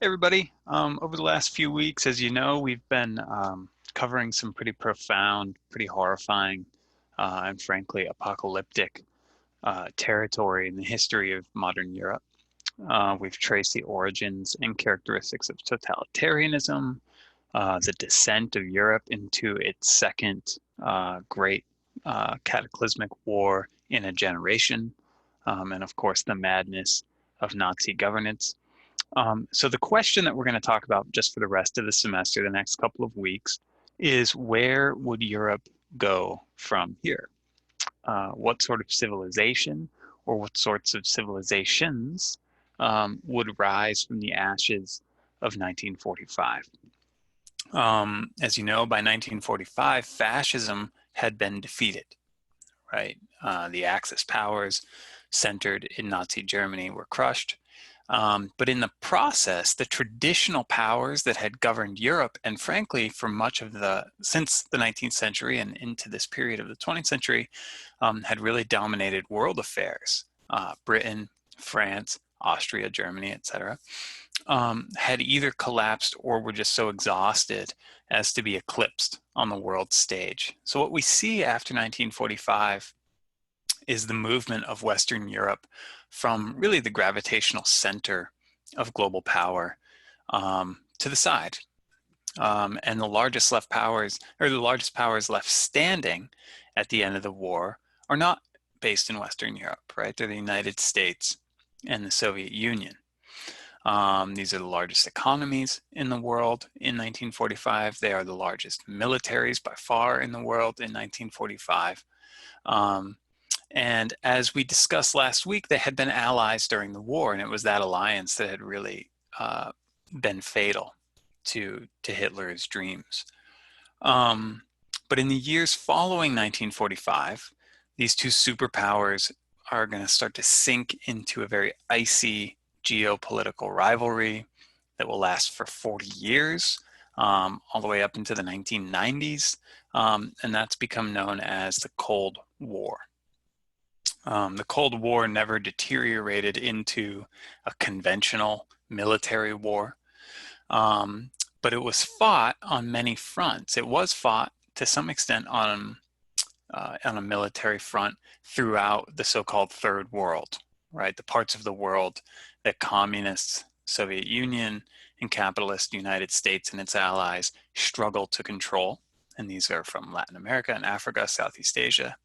Everybody. Over the last few weeks, as you know, we've been covering some pretty profound, pretty horrifying, and frankly apocalyptic territory in the history of modern Europe. We've traced the origins and characteristics of totalitarianism, the descent of Europe into its second great cataclysmic war in a generation, and of course the madness of Nazi governance. So the question that we're going to talk about just for the rest of the semester, the next couple of weeks, is where would Europe go from here? What sort of civilization or what sorts of civilizations would rise from the ashes of 1945? As you know, by 1945, fascism had been defeated, right? The Axis powers centered in Nazi Germany were crushed. But in the process, the traditional powers that had governed Europe, and frankly, for much of since the 19th century and into this period of the 20th century, had really dominated world affairs. Britain, France, Austria, Germany, etc., had either collapsed or were just so exhausted as to be eclipsed on the world stage. So what we see after 1945 is the movement of Western Europe from really the gravitational center of global power to the side. And the largest powers left standing at the end of the war are not based in Western Europe, right? They're the United States and the Soviet Union. These are the largest economies in the world in 1945. They are the largest militaries by far in the world in 1945. And as we discussed last week, they had been allies during the war, and it was that alliance that had really been fatal to Hitler's dreams. But in the years following 1945, these two superpowers are going to start to sink into a very icy geopolitical rivalry that will last for 40 years, all the way up into the 1990s, and that's become known as the Cold War. The Cold War never deteriorated into a conventional military war, but it was fought on many fronts. It was fought to some extent on a military front throughout the so-called Third World, right? The parts of the world that communist Soviet Union and capitalist United States and its allies struggled to control. And these are from Latin America and Africa, Southeast Asia.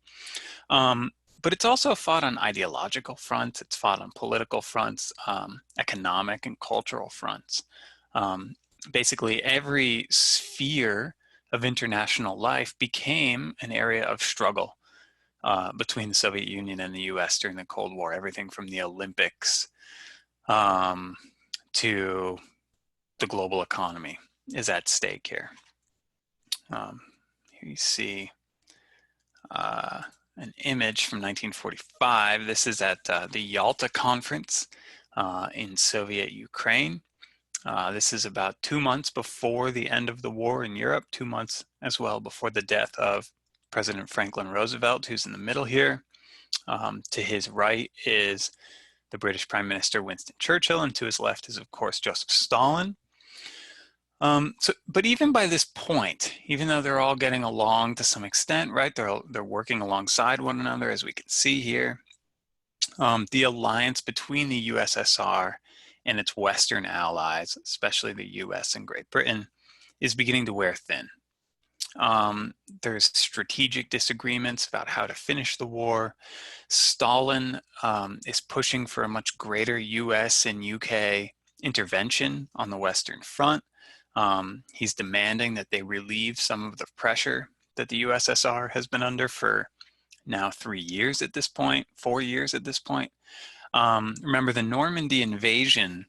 But it's also fought on ideological fronts. It's fought on political fronts, economic and cultural fronts. Basically, every sphere of international life became an area of struggle between the Soviet Union and the US during the Cold War. Everything from the Olympics to the global economy is at stake here. Here you see an image from 1945. This is at the Yalta Conference in Soviet Ukraine. This is about 2 months before the end of the war in Europe, 2 months as well before the death of President Franklin Roosevelt, who's in the middle here. To his right is the British Prime Minister Winston Churchill, and to his left is, of course, Joseph Stalin. But even by this point, even though they're all getting along to some extent, right? They're working alongside one another, as we can see here. The alliance between the USSR and its Western allies, especially the US and Great Britain, is beginning to wear thin. There's strategic disagreements about how to finish the war. Stalin is pushing for a much greater US and UK intervention on the Western Front. He's demanding that they relieve some of the pressure that the USSR has been under for now 3 years at this point, 4 years at this point. Remember the Normandy invasion,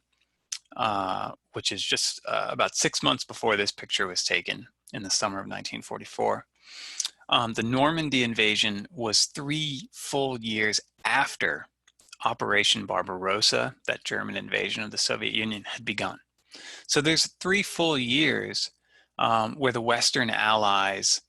which is just about 6 months before this picture was taken in the summer of 1944. The Normandy invasion was 3 full years after Operation Barbarossa, that German invasion of the Soviet Union, had begun. So there's 3 full years where the Western allies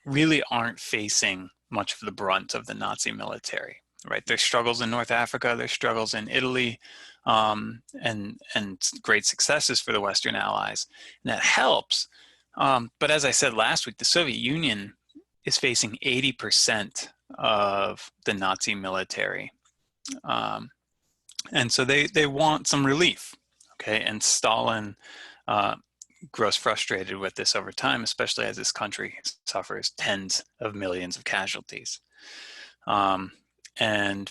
really aren't facing much of the brunt of the Nazi military, right? There's struggles in North Africa, there's struggles in Italy, and great successes for the Western Allies. And that helps. But as I said last week, the Soviet Union is facing 80% of the Nazi military. And so they want some relief, okay? And Stalin grows frustrated with this over time, especially as this country suffers tens of millions of casualties. And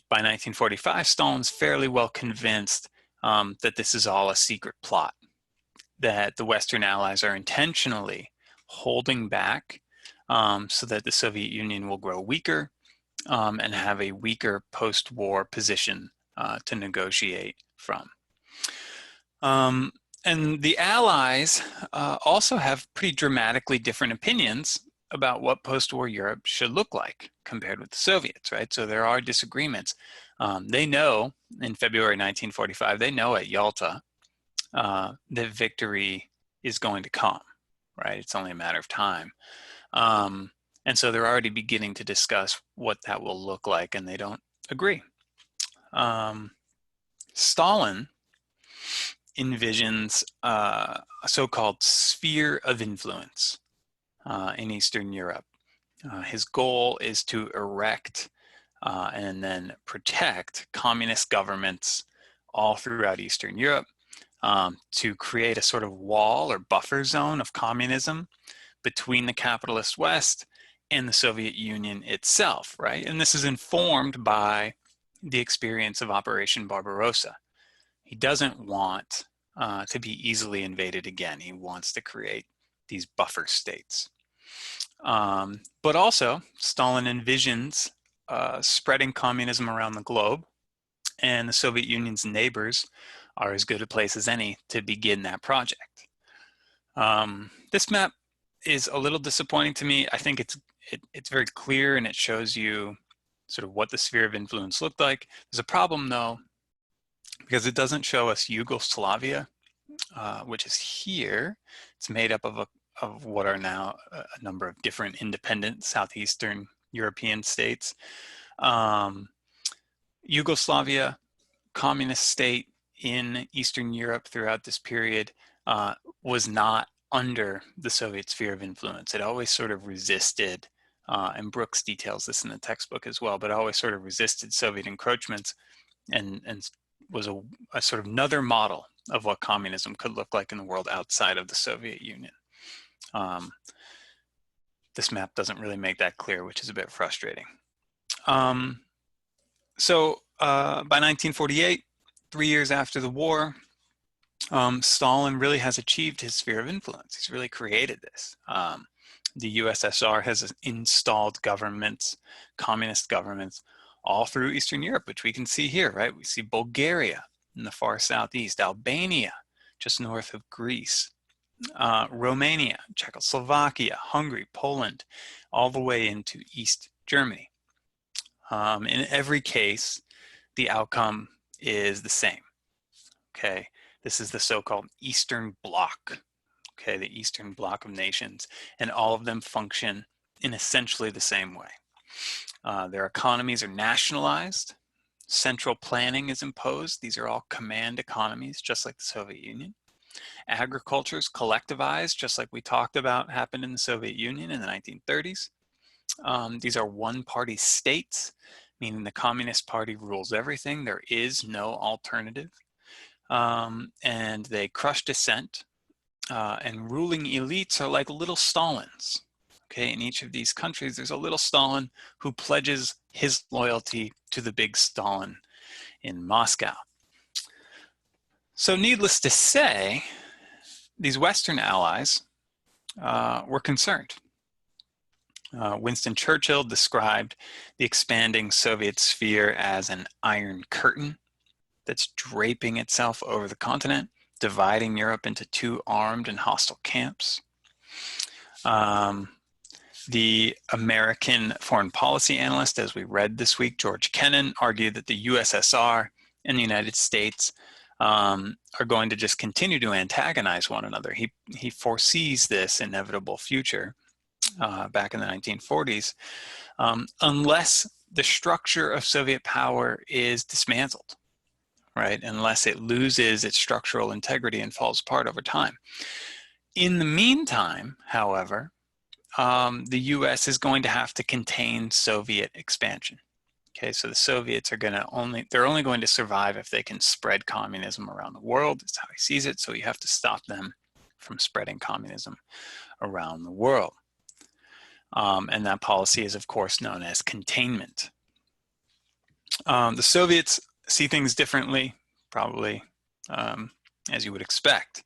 by 1945, Stalin's fairly well convinced that this is all a secret plot, that the Western Allies are intentionally holding back so that the Soviet Union will grow weaker and have a weaker post-war position to negotiate from. And the Allies also have pretty dramatically different opinions about what post-war Europe should look like compared with the Soviets, right? So there are disagreements. They know in February 1945, they know at Yalta that victory is going to come, right? It's only a matter of time. And so they're already beginning to discuss what that will look like, and they don't agree. Stalin envisions a so-called sphere of influence in Eastern Europe. His goal is to erect and then protect communist governments all throughout Eastern Europe, to create a sort of wall or buffer zone of communism between the capitalist West and the Soviet Union itself, right? And this is informed by the experience of Operation Barbarossa. He doesn't want to be easily invaded again. He wants to create these buffer states. But also, Stalin envisions spreading communism around the globe, and the Soviet Union's neighbors are as good a place as any to begin that project. This map is a little disappointing to me. I think it's very clear, and it shows you sort of what the sphere of influence looked like. There's a problem though, because it doesn't show us Yugoslavia, which is here. It's made up of what are now a number of different independent southeastern European states. Yugoslavia, communist state in Eastern Europe throughout this period, was not under the Soviet sphere of influence. It always sort of resisted, and Brooks details this in the textbook as well, but always sort of resisted Soviet encroachments and was a sort of another model of what communism could look like in the world outside of the Soviet Union. This map doesn't really make that clear, which is a bit frustrating. So by 1948, 3 years after the war, Stalin really has achieved his sphere of influence. He's really created this. The USSR has installed governments, communist governments, all through Eastern Europe, which we can see here, right? We see Bulgaria in the far southeast, Albania, just north of Greece, Romania, Czechoslovakia, Hungary, Poland, all the way into East Germany. In every case, the outcome is the same, okay? This is the so-called Eastern Bloc, okay, the Eastern Bloc of nations, and all of them function in essentially the same way. Their economies are nationalized, central planning is imposed. These are all command economies, just like the Soviet Union. Agriculture is collectivized, just like we talked about happened in the Soviet Union in the 1930s. These are one-party states, meaning the Communist Party rules everything. There is no alternative. And they crush dissent, and ruling elites are like little Stalins. Okay, in each of these countries, there's a little Stalin who pledges his loyalty to the big Stalin in Moscow. So needless to say, these Western allies were concerned. Winston Churchill described the expanding Soviet sphere as an iron curtain that's draping itself over the continent, dividing Europe into two armed and hostile camps. The American foreign policy analyst, as we read this week, George Kennan, argued that the USSR and the United States are going to just continue to antagonize one another. He foresees this inevitable future back in the 1940s, unless the structure of Soviet power is dismantled, right? Unless it loses its structural integrity and falls apart over time. In the meantime, however, the US is going to have to contain Soviet expansion. Okay, so the Soviets are they're only going to survive if they can spread communism around the world. That's how he sees it. So you have to stop them from spreading communism around the world. And that policy is, of course, known as containment. The Soviets see things differently, probably, as you would expect.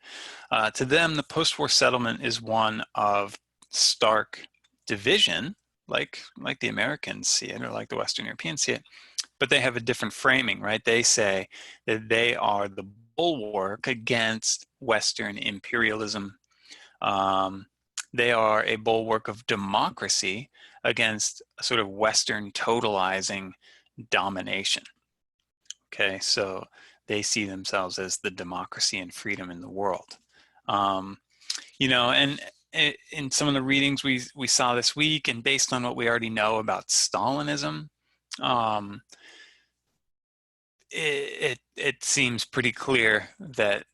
To them, the post-war settlement is one of stark division, like the Americans see it, or like the Western Europeans see it, but they have a different framing, right? They say that they are the bulwark against Western imperialism. They are a bulwark of democracy against a sort of Western totalizing domination. Okay, so they see themselves as the democracy and freedom in the world. You know, and in some of the readings we saw this week, and based on what we already know about Stalinism, it seems pretty clear that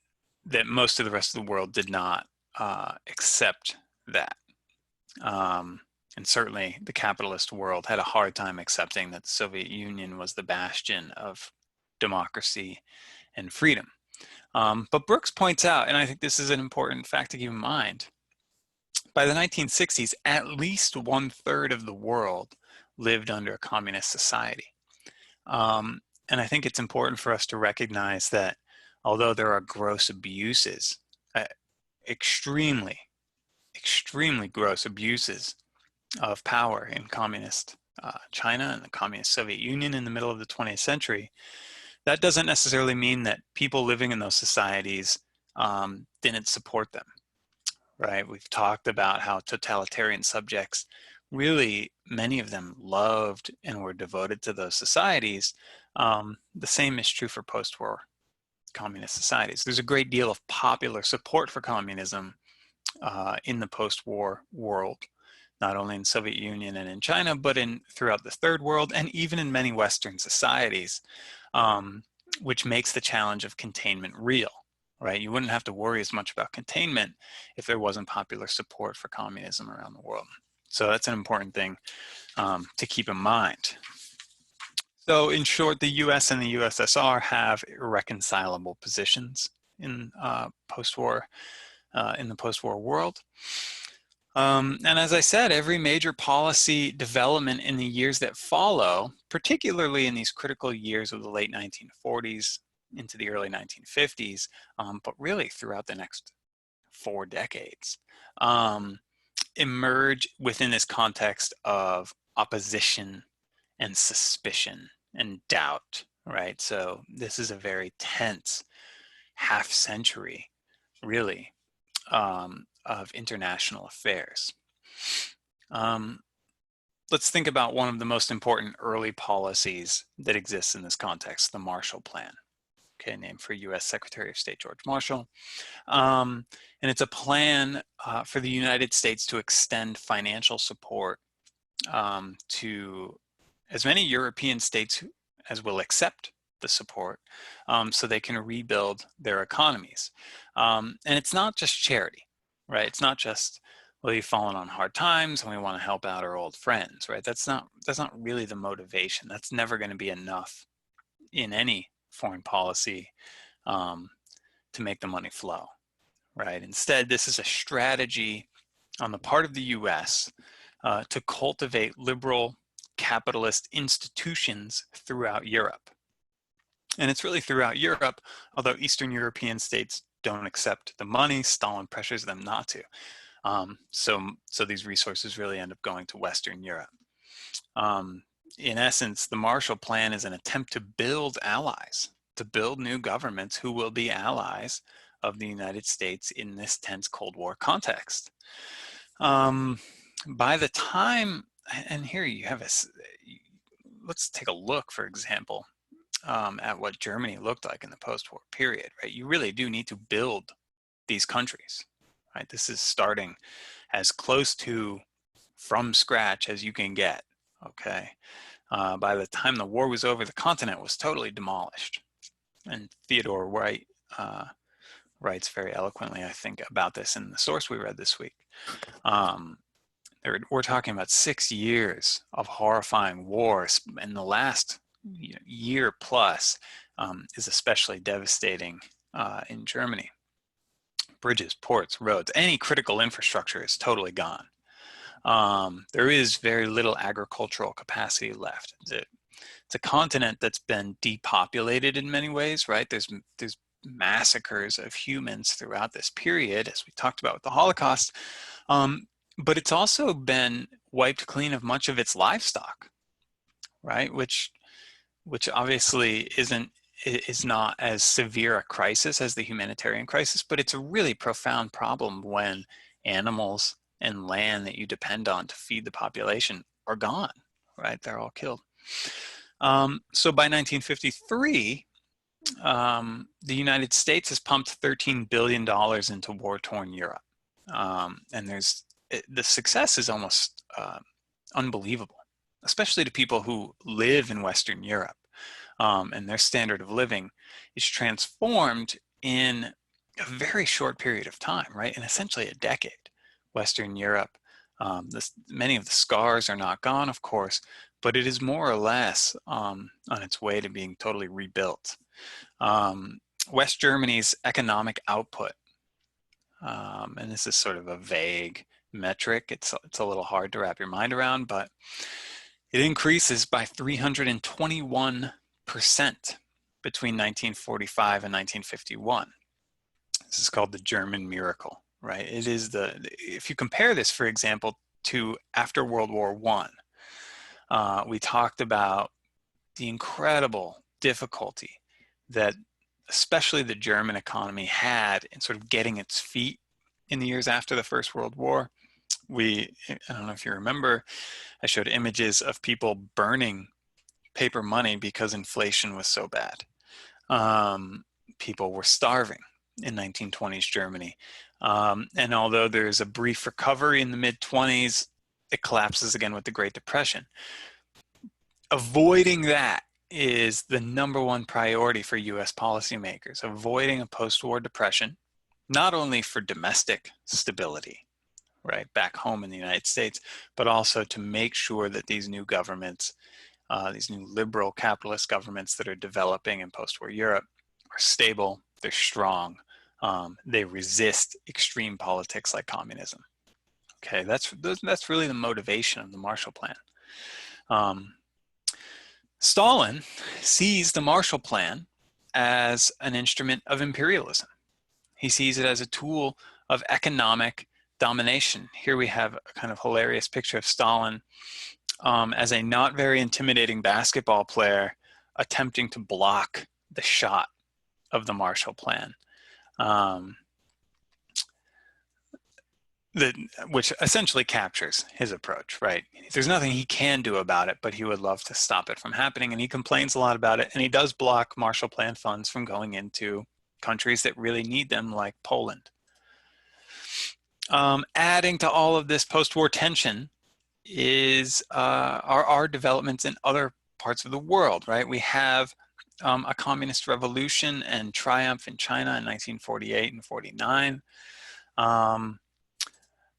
most of the rest of the world did not accept that. And certainly the capitalist world had a hard time accepting that the Soviet Union was the bastion of democracy and freedom. But Brooks points out, and I think this is an important fact to keep in mind, by the 1960s, at least 1/3 of the world lived under a communist society. And I think it's important for us to recognize that although there are gross abuses, extremely gross abuses of power in communist China and the communist Soviet Union in the middle of the 20th century, that doesn't necessarily mean that people living in those societies didn't support them, right? We've talked about how totalitarian subjects, really many of them loved and were devoted to those societies. The same is true for post-war communist societies. There's a great deal of popular support for communism in the post-war world, not only in Soviet Union and in China, but throughout the third world and even in many Western societies, which makes the challenge of containment real, right? You wouldn't have to worry as much about containment if there wasn't popular support for communism around the world. So that's an important thing to keep in mind. So in short, the US and the USSR have irreconcilable positions in post-war, in the post-war world. And as I said, every major policy development in the years that follow, particularly in these critical years of the late 1940s into the early 1950s, but really throughout the next 4 decades, emerge within this context of opposition and suspicion and doubt, right? So this is a very tense half century, really, of international affairs. Let's think about one of the most important early policies that exists in this context, the Marshall Plan, okay, named for US Secretary of State George Marshall. And it's a plan for the United States to extend financial support to as many European states as will accept the support, so they can rebuild their economies. And it's not just charity, right? It's not just, well, you've fallen on hard times and we want to help out our old friends, right? That's not really the motivation. That's never going to be enough in any foreign policy to make the money flow, right? Instead, this is a strategy on the part of the US to cultivate liberal capitalist institutions throughout Europe. And it's really throughout Europe, although Eastern European states don't accept the money, Stalin pressures them not to. So these resources really end up going to Western Europe. In essence, the Marshall Plan is an attempt to build allies, to build new governments who will be allies of the United States in this tense Cold War context. By the time, and here you have let's take a look, for example, at what Germany looked like in the post-war period, right? You really do need to build these countries, right? This is starting as close to from scratch as you can get, okay? By the time the war was over, the continent was totally demolished, And Theodore White writes very eloquently, I think, about this in the source we read this week. We're talking about 6 years of horrifying wars, and the last year plus is especially devastating in Germany. Bridges, ports, roads, any critical infrastructure is totally gone. There is very little agricultural capacity left. It's a continent that's been depopulated in many ways, right? There's massacres of humans throughout this period, as we talked about with the Holocaust, but it's also been wiped clean of much of its livestock, right? Which obviously is not as severe a crisis as the humanitarian crisis, but it's a really profound problem when animals and land that you depend on to feed the population are gone, right? They're all killed. So by 1953, the United States has pumped $13 billion into war-torn Europe. And the success is almost unbelievable, especially to people who live in Western Europe. And their standard of living is transformed in a very short period of time, right? In essentially a decade. Western Europe, many of the scars are not gone, of course, but it is more or less on its way to being totally rebuilt. West Germany's economic output, and this is sort of a vague metric, it's a little hard to wrap your mind around, but it increases by 321% between 1945 and 1951. This is called the German miracle, right? It is if you compare this, for example, to after World War I, we talked about the incredible difficulty that especially the German economy had in sort of getting its feet in the years after the First World War. I don't know if you remember, I showed images of people burning paper money because inflation was so bad. People were starving in 1920s Germany. And although there's a brief recovery in the mid-20s, it collapses again with the Great Depression. Avoiding that is the number one priority for US policymakers, avoiding a post-war depression, not only for domestic stability, right, back home in the United States, but also to make sure that these new governments, these new liberal capitalist governments that are developing in post-war Europe are stable, they're strong, they resist extreme politics like communism. Okay, that's really the motivation of the Marshall Plan. Stalin sees the Marshall Plan as an instrument of imperialism. He sees it as a tool of economic domination. Here we have a kind of hilarious picture of Stalin as a not very intimidating basketball player attempting to block the shot of the Marshall Plan, which essentially captures his approach, right? There's nothing he can do about it, but he would love to stop it from happening, and he complains a lot about it, and he does block Marshall Plan funds from going into countries that really need them, like Poland. Adding to all of this post-war tension are developments in other parts of the world, right? We have a communist revolution and triumph in China in 1948 and 49.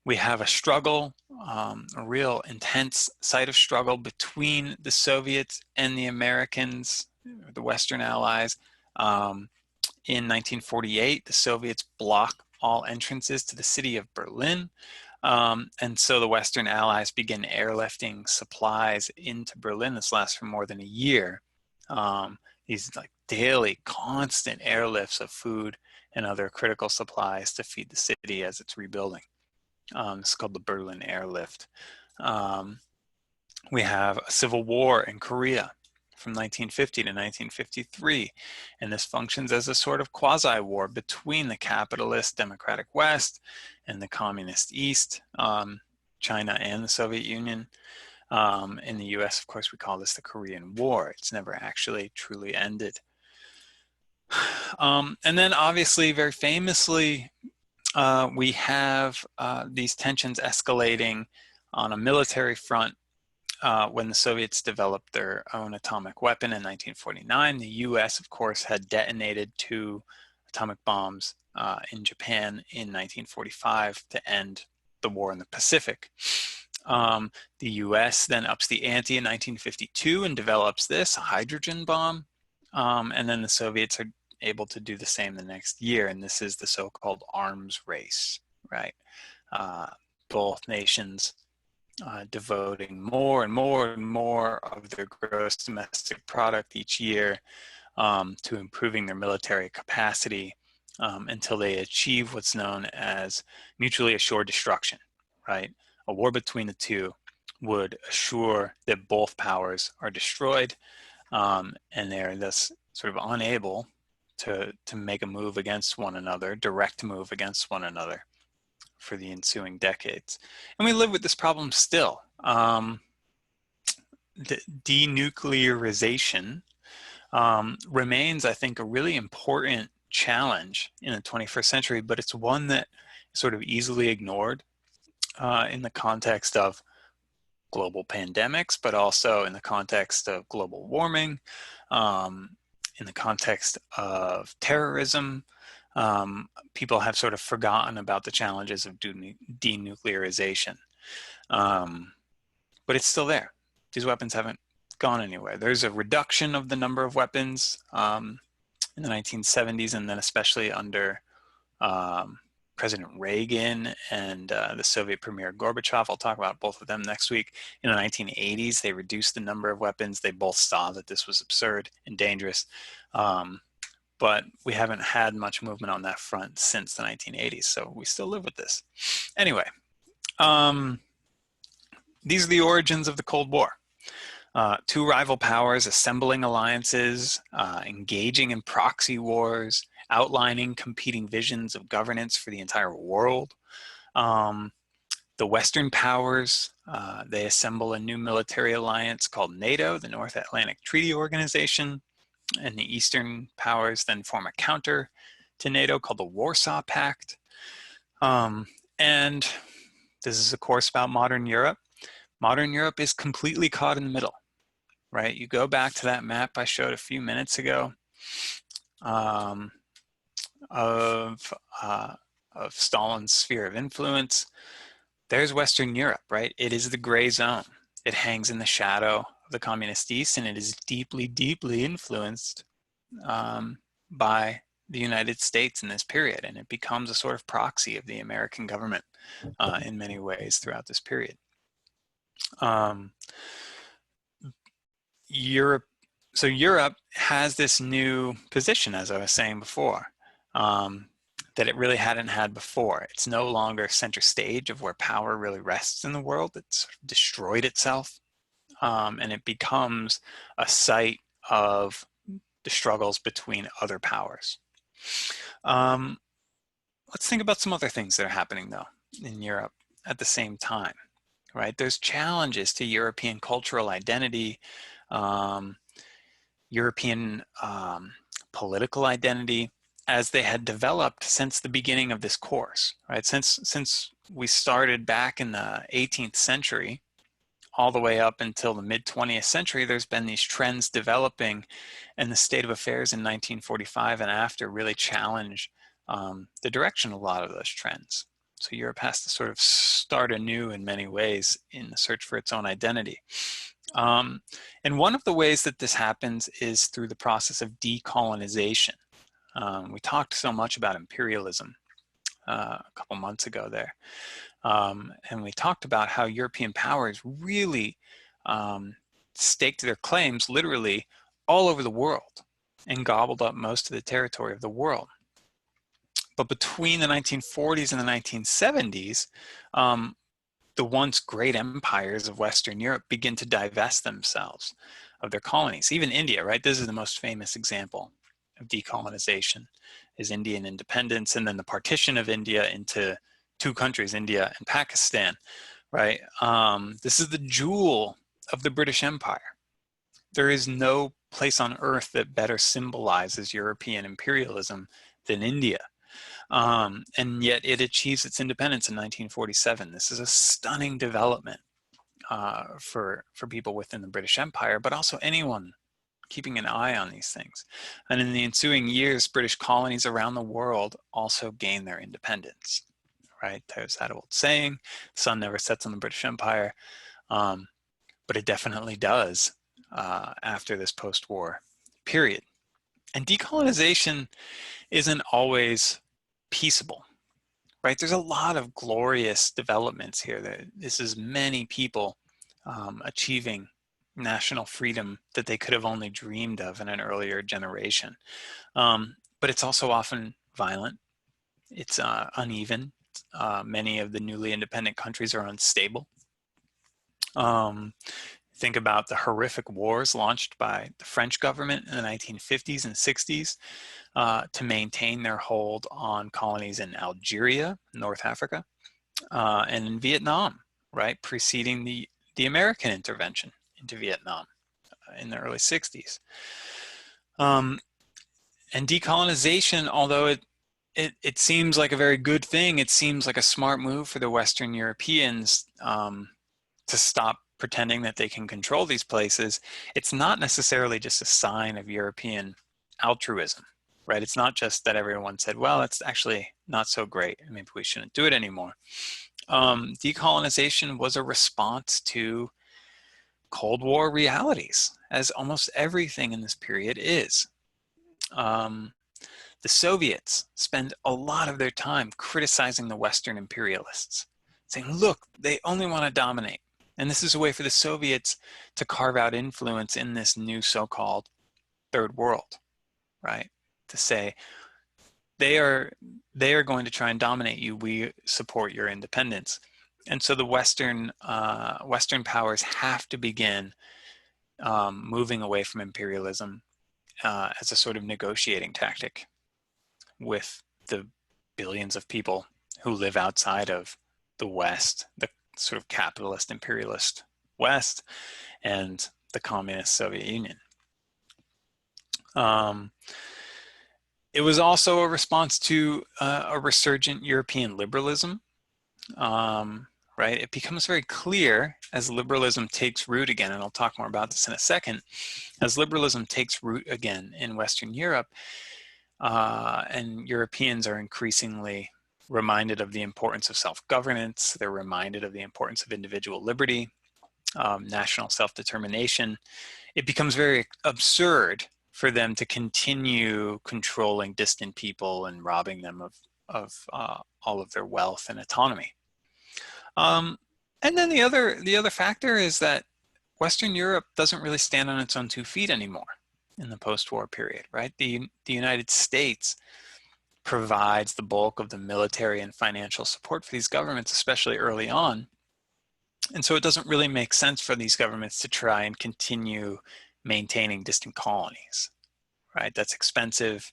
We have a struggle, a real intense site of struggle between the Soviets and the Americans, the Western Allies. In 1948, the Soviets block all entrances to the city of Berlin. And so the Western Allies begin airlifting supplies into Berlin. This lasts for more than a year. These like daily, constant airlifts of food and other critical supplies to feed the city as it's rebuilding. It's called the Berlin Airlift. We have a civil war in Korea from 1950 to 1953, and this functions as a sort of quasi-war between the capitalist democratic West and the communist East, China and the Soviet Union. In the US, of course, we call this the Korean War. It's never actually truly ended. And then obviously, very famously, we have these tensions escalating on a military front when the Soviets developed their own atomic weapon in 1949, the US, of course, had detonated 2 atomic bombs in Japan in 1945 to end the war in the Pacific. The US then ups the ante in 1952 and develops this, a hydrogen bomb. And then the Soviets are able to do the same the next year. And this is the so-called arms race, right? Both nations devoting more and more and more of their gross domestic product each year to improving their military capacity until they achieve what's known as mutually assured destruction, right? A war between the two would assure that both powers are destroyed and they're thus sort of unable to make a move against one another, direct move against one another for the ensuing decades. And we live with this problem still. The denuclearization remains, I think, a really important challenge in the 21st century, but it's one that is sort of easily ignored in the context of global pandemics, but also in the context of global warming, in the context of terrorism. People have sort of forgotten about the challenges of denuclearization. But it's still there. These weapons haven't gone anywhere. There's a reduction of the number of weapons in the 1970s, and then especially under President Reagan and the Soviet Premier Gorbachev. I'll talk about both of them next week. In the 1980s, they reduced the number of weapons. They both saw that this was absurd and dangerous. But we haven't had much movement on that front since the 1980s, so we still live with this. Anyway, these are the origins of the Cold War. 2 rival powers assembling alliances, engaging in proxy wars, outlining competing visions of governance for the entire world. The Western powers, they assemble a new military alliance called NATO, the North Atlantic Treaty Organization, and the Eastern powers then form a counter to NATO called the Warsaw Pact. And this is, of course, about modern Europe. Modern Europe is completely caught in the middle, right? You go back to that map I showed a few minutes ago of Stalin's sphere of influence. There's Western Europe, right? It is the gray zone. It hangs in the shadow of the Communist East, and it is deeply, deeply influenced by the United States in this period, and it becomes a sort of proxy of the American government in many ways throughout this period. Europe has this new position, as I was saying before, that it really hadn't had before. It's no longer center stage of where power really rests in the world. It's destroyed itself, and it becomes a site of the struggles between other powers. Let's think about some other things that are happening, though, in Europe at the same time, right? There's challenges to European cultural identity, European political identity, as they had developed since the beginning of this course, right? Since we started back in the 18th century, all the way up until the mid-20th century, there's been these trends developing, and the state of affairs in 1945 and after really challenge the direction of a lot of those trends. So Europe has to sort of start anew in many ways in the search for its own identity. And one of the ways that this happens is through the process of decolonization. We talked so much about imperialism a couple months ago there. And we talked about how European powers really staked their claims literally all over the world and gobbled up most of the territory of the world. But between the 1940s and the 1970s, the once great empires of Western Europe begin to divest themselves of their colonies. Even India, right? This is the most famous example of decolonization, is Indian independence, and then the partition of India into 2 countries, India and Pakistan, right? This is the jewel of the British Empire. There is no place on earth that better symbolizes European imperialism than India. And yet it achieves its independence in 1947. This is a stunning development. for people within the British Empire, but also anyone keeping an eye on these things. And in the ensuing years, British colonies around the world also gained their independence, right? There's that old saying, the sun never sets on the British Empire, but it definitely does after this post-war period. And decolonization isn't always peaceable, right? There's a lot of glorious developments here. This is many people achieving national freedom that they could have only dreamed of in an earlier generation. But it's also often violent. It's uneven. Many of the newly independent countries are unstable. Think about the horrific wars launched by the French government in the 1950s and 60s to maintain their hold on colonies in Algeria, North Africa, and in Vietnam, right, preceding the American intervention into Vietnam in the early 60s. And decolonization, although it seems like a very good thing, it seems like a smart move for the Western Europeans to stop pretending that they can control these places. It's not necessarily just a sign of European altruism, right? It's not just that everyone said, well, it's actually not so great, maybe we shouldn't do it anymore. Decolonization was a response to Cold War realities, as almost everything in this period is. The Soviets spend a lot of their time criticizing the Western imperialists, saying, look, they only want to dominate. And this is a way for the Soviets to carve out influence in this new so-called third world, right? To say, they are going to try and dominate you. We support your independence. And so the Western powers have to begin moving away from imperialism as a sort of negotiating tactic with the billions of people who live outside of the West, the sort of capitalist imperialist West, and the communist Soviet Union. It was also a response to a resurgent European liberalism, right? It becomes very clear as liberalism takes root again, and I'll talk more about this in a second, as liberalism takes root again in Western Europe, and Europeans are increasingly reminded of the importance of self-governance. They're reminded of the importance of individual liberty, national self-determination. It becomes very absurd for them to continue controlling distant people and robbing them of all of their wealth and autonomy. And then the other factor is that Western Europe doesn't really stand on its own 2 feet anymore in the post-war period, right? The United States provides the bulk of the military and financial support for these governments, especially early on. And so it doesn't really make sense for these governments to try and continue maintaining distant colonies, right? That's expensive.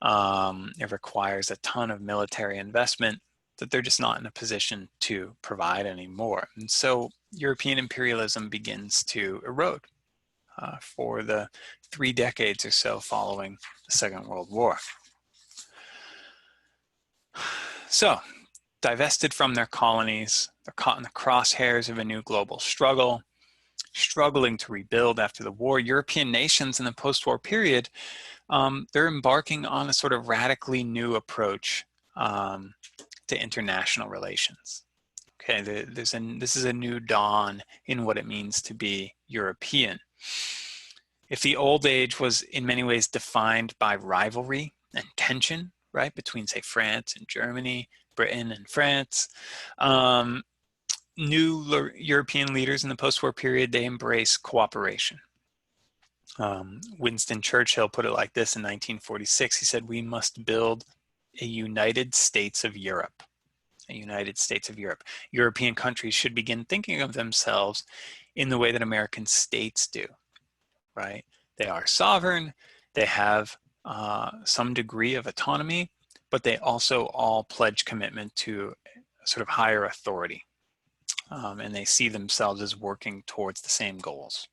It requires a ton of military investment that they're just not in a position to provide anymore. And so European imperialism begins to erode for the 3 decades or so following the Second World War. So, divested from their colonies, they're caught in the crosshairs of a new global struggle, struggling to rebuild after the war. European nations in the post-war period, they're embarking on a sort of radically new approach to international relations. Okay, this is a new dawn in what it means to be European. If the old age was in many ways defined by rivalry and tension, right, between, say, France and Germany, Britain and France, new European leaders in the post-war period, they embrace cooperation. Winston Churchill put it like this in 1946. He said, we must build a United States of Europe. A United States of Europe. European countries should begin thinking of themselves in the way that American states do, right? They are sovereign, they have some degree of autonomy, but they also all pledge commitment to a sort of higher authority. And they see themselves as working towards the same goals,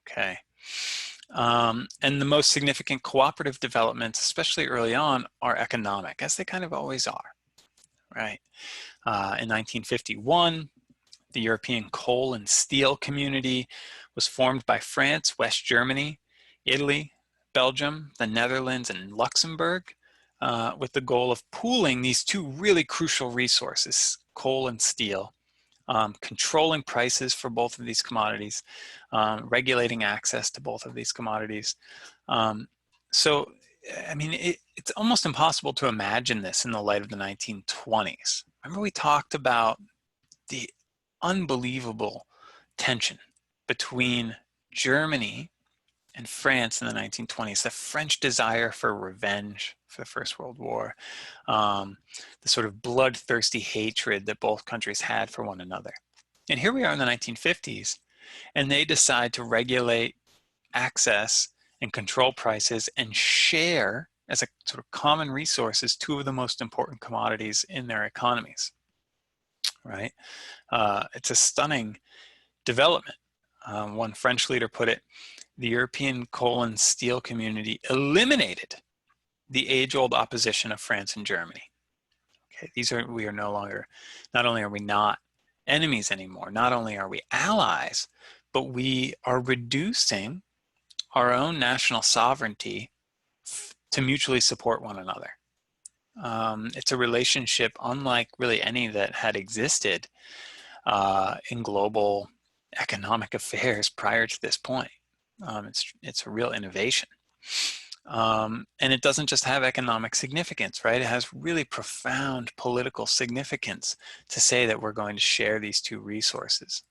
okay? And the most significant cooperative developments, especially early on, are economic, as they kind of always are, right? In 1951, The European Coal and Steel Community was formed by France, West Germany, Italy, Belgium, the Netherlands, and Luxembourg, with the goal of pooling these two really crucial resources, coal and steel, controlling prices for both of these commodities, regulating access to both of these commodities. So, I mean, it's almost impossible to imagine this in the light of the 1920s. Remember we talked about the unbelievable tension between Germany and France in the 1920s, the French desire for revenge for the First World War, the sort of bloodthirsty hatred that both countries had for one another. And here we are in the 1950s, and they decide to regulate access and control prices and share as a sort of common resources two of the most important commodities in their economies, right? It's a stunning development. One French leader put it, the European coal and steel community eliminated the age-old opposition of France and Germany. Okay, we are no longer, not only are we not enemies anymore, not only are we allies, but we are reducing our own national sovereignty to mutually support one another. It's a relationship unlike really any that had existed in global economic affairs prior to this point. It's a real innovation. And it doesn't just have economic significance, right? It has really profound political significance to say that we're going to share these two resources.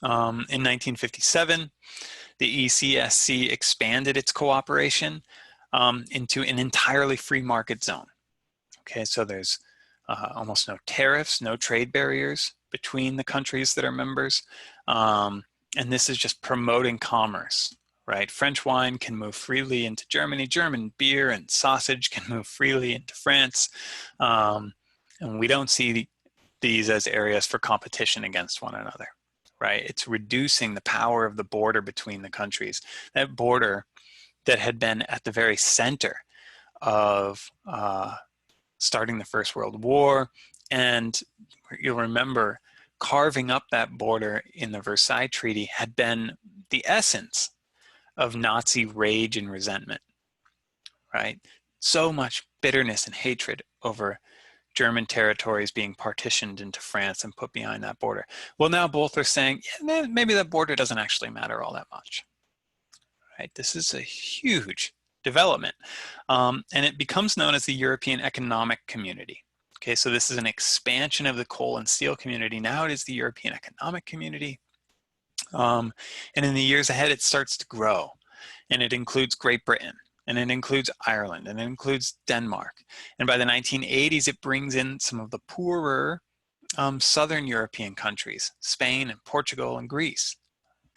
In 1957, the ECSC expanded its cooperation into an entirely free market zone. Okay, so there's almost no tariffs, no trade barriers between the countries that are members. And this is just promoting commerce, right? French wine can move freely into Germany. German beer and sausage can move freely into France. And we don't see these as areas for competition against one another, right? It's reducing the power of the border between the countries. That border that had been at the very center of starting the First World War. And you'll remember carving up that border in the Versailles Treaty had been the essence of Nazi rage and resentment, right? So much bitterness and hatred over German territories being partitioned into France and put behind that border. Well, now both are saying, yeah, maybe that border doesn't actually matter all that much, right? This is a huge development. And it becomes known as the European Economic Community. Okay, so this is an expansion of the coal and steel community. Now it is the European Economic Community. And in the years ahead, it starts to grow. And it includes Great Britain, and it includes Ireland, and it includes Denmark. And by the 1980s, it brings in some of the poorer Southern European countries, Spain and Portugal and Greece.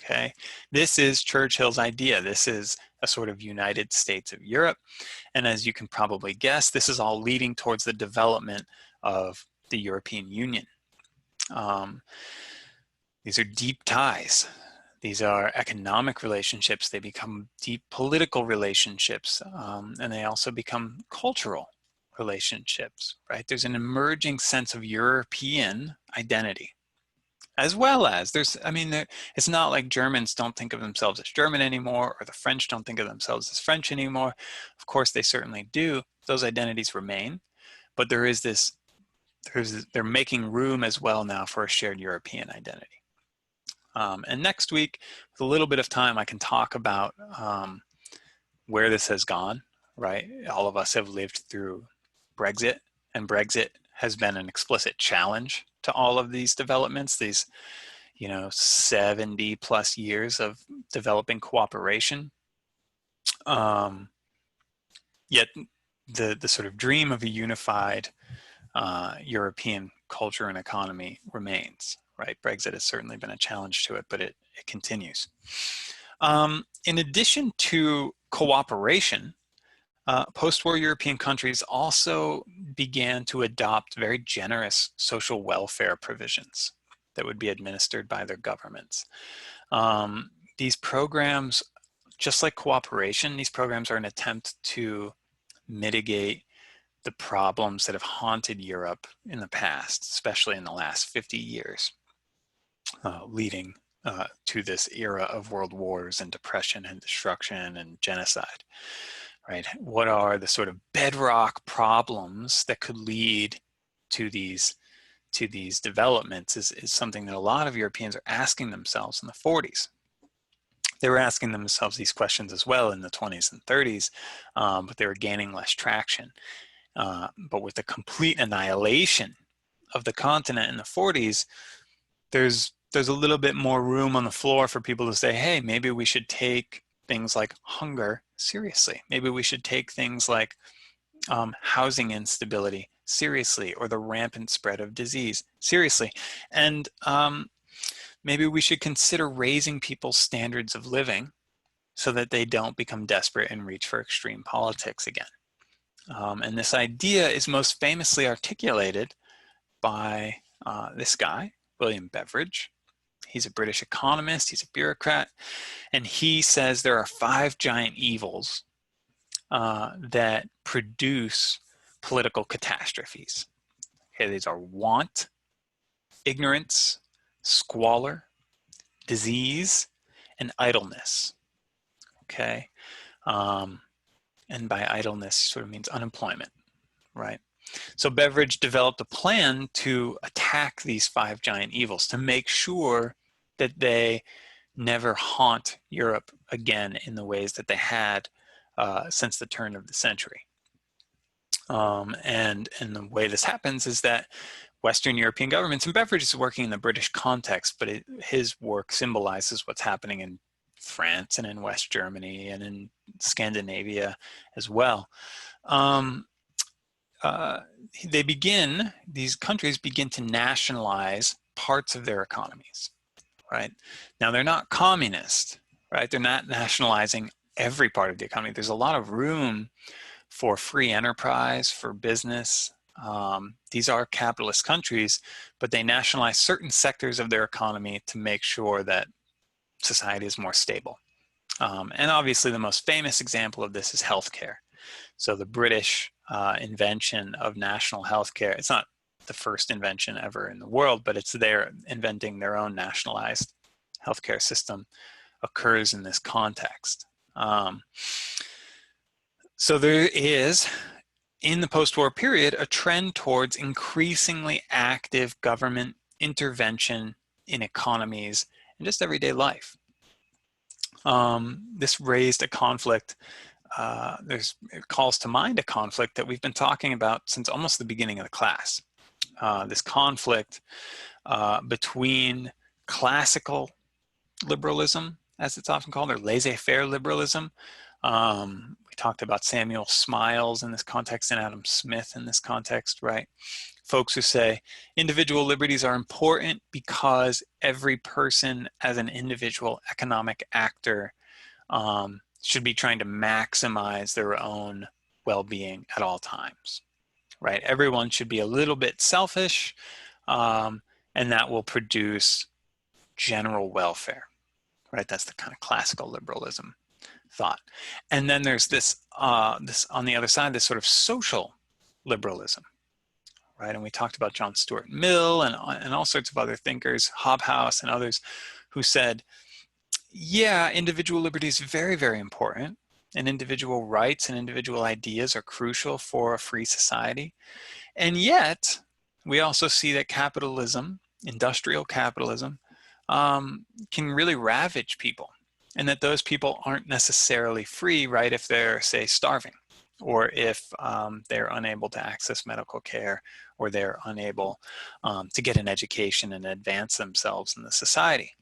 Okay, this is Churchill's idea. This is a sort of United States of Europe. And as you can probably guess, this is all leading towards the development of the European Union. These are deep ties. These are economic relationships. They become deep political relationships, and they also become cultural relationships, right? There's an emerging sense of European identity. As well as it's not like Germans don't think of themselves as German anymore, or the French don't think of themselves as French anymore. Of course, they certainly do. Those identities remain, but they're making room as well now for a shared European identity. And next week, with a little bit of time, I can talk about where this has gone, right? All of us have lived through Brexit, and Brexit has been an explicit challenge to all of these developments, these 70 plus years of developing cooperation. Yet the sort of dream of a unified European culture and economy remains, right? Brexit has certainly been a challenge to it, but it continues. In addition to cooperation, post-war European countries also began to adopt very generous social welfare provisions that would be administered by their governments. These programs, just like cooperation, these programs are an attempt to mitigate the problems that have haunted Europe in the past, especially in the last 50 years. leading to this era of world wars and depression and destruction and genocide, right? What are the sort of bedrock problems that could lead to these developments is something that a lot of Europeans are asking themselves in the 40s. They were asking themselves these questions as well in the 20s and 30s, but they were gaining less traction. But with the complete annihilation of the continent in the 40s, there's a little bit more room on the floor for people to say, hey, maybe we should take things like hunger seriously. Maybe we should take things like housing instability seriously, or the rampant spread of disease seriously. And maybe we should consider raising people's standards of living so that they don't become desperate and reach for extreme politics again. And this idea is most famously articulated by this guy, William Beveridge. He's a British economist, he's a bureaucrat, and he says there are 5 giant evils that produce political catastrophes. Okay, these are want, ignorance, squalor, disease, and idleness. Okay, and by idleness sort of means unemployment, right? So Beveridge developed a plan to attack these 5 giant evils, to make sure that they never haunt Europe again in the ways that they had since the turn of the century. And the way this happens is that Western European governments, and Beveridge is working in the British context, but his work symbolizes what's happening in France and in West Germany and in Scandinavia as well. These countries begin to nationalize parts of their economies, right? Now, they're not communist, right? They're not nationalizing every part of the economy. There's a lot of room for free enterprise, for business. These are capitalist countries, but they nationalize certain sectors of their economy to make sure that society is more stable. And obviously the most famous example of this is healthcare. So the British invention of national healthcare, it's not the first invention ever in the world, but it's their inventing their own nationalized healthcare system occurs in this context. So there is, in the post-war period, a trend towards increasingly active government intervention in economies and just everyday life. This raised a conflict. It calls to mind a conflict that we've been talking about since almost the beginning of the class. This conflict between classical liberalism, as it's often called, or laissez-faire liberalism. We talked about Samuel Smiles in this context and Adam Smith in this context, right? Folks who say individual liberties are important because every person as an individual economic actor should be trying to maximize their own well-being at all times, right? Everyone should be a little bit selfish, and that will produce general welfare, right? That's the kind of classical liberalism thought. And then there's this on the other side, this sort of social liberalism, right? And we talked about John Stuart Mill and all sorts of other thinkers, Hobhouse and others, who said, yeah, individual liberty is very, very important, and individual rights and individual ideas are crucial for a free society. And yet, we also see that capitalism, industrial capitalism, can really ravage people, and that those people aren't necessarily free, right, if they're, say, starving, or if they're unable to access medical care, or they're unable to get an education and advance themselves in the society.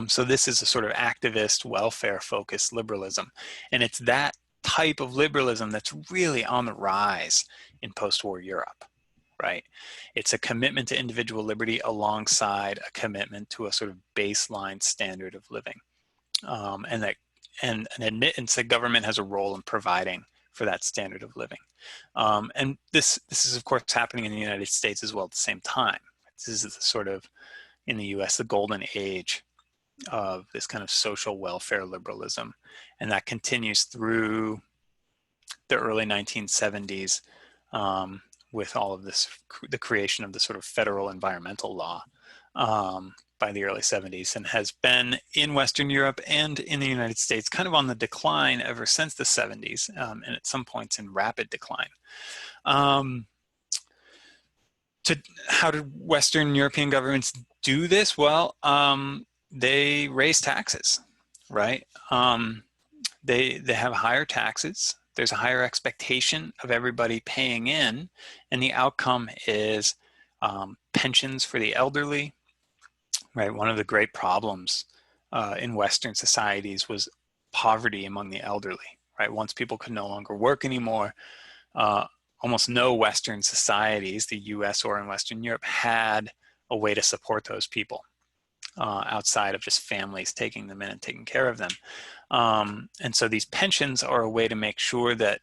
So this is a sort of activist, welfare-focused liberalism, and it's that type of liberalism that's really on the rise in post-war Europe, right? It's a commitment to individual liberty alongside a commitment to a sort of baseline standard of living, and an admittance that government has a role in providing for that standard of living. And this is, of course, happening in the United States as well at the same time. This is the sort of, in the US, the golden age of this kind of social welfare liberalism. And that continues through the early 1970s with all of this, the creation of the sort of federal environmental law. by the early 70s and has been in Western Europe and in the United States kind of on the decline ever since the 70s, and at some points in rapid decline. How did Western European governments do this? Well, they raise taxes, right? They have higher taxes. There's a higher expectation of everybody paying in, and the outcome is pensions for the elderly, right? One of the great problems in Western societies was poverty among the elderly, right? Once people could no longer work anymore, almost no Western societies, the US or in Western Europe, had a way to support those people outside of just families taking them in and taking care of them. And so these pensions are a way to make sure that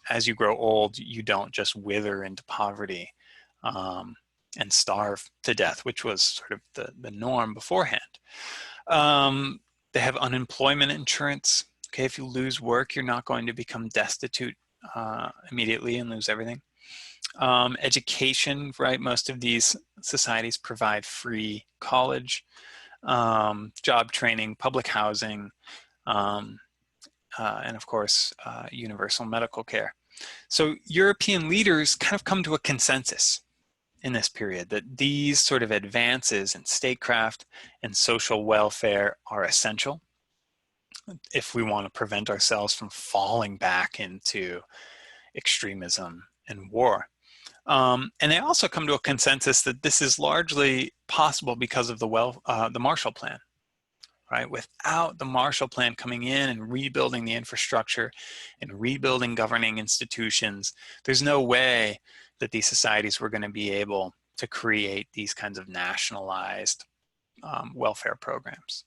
as you grow old, you don't just wither into poverty and starve to death, which was sort of the norm beforehand. They have unemployment insurance. Okay, if you lose work, you're not going to become destitute immediately and lose everything. Education, right? Most of these societies provide free college, job training, public housing, and of course, universal medical care. So European leaders kind of come to a consensus in this period that these sort of advances in statecraft and social welfare are essential if we want to prevent ourselves from falling back into extremism and war. And they also come to a consensus that this is largely possible because of the Marshall Plan, right? Without the Marshall Plan coming in and rebuilding the infrastructure and rebuilding governing institutions, there's no way that these societies were going to be able to create these kinds of nationalized welfare programs.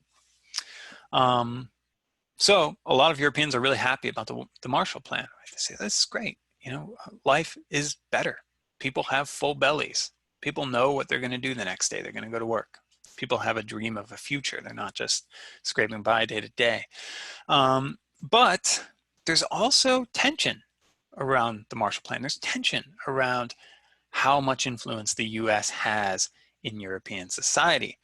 So a lot of Europeans are really happy about the Marshall Plan. Right? They say, this is great. You know, life is better. People have full bellies. People know what they're going to do the next day. They're going to go to work. People have a dream of a future. They're not just scraping by day to day. But there's also tension around the Marshall Plan. There's tension around how much influence the US has in European society,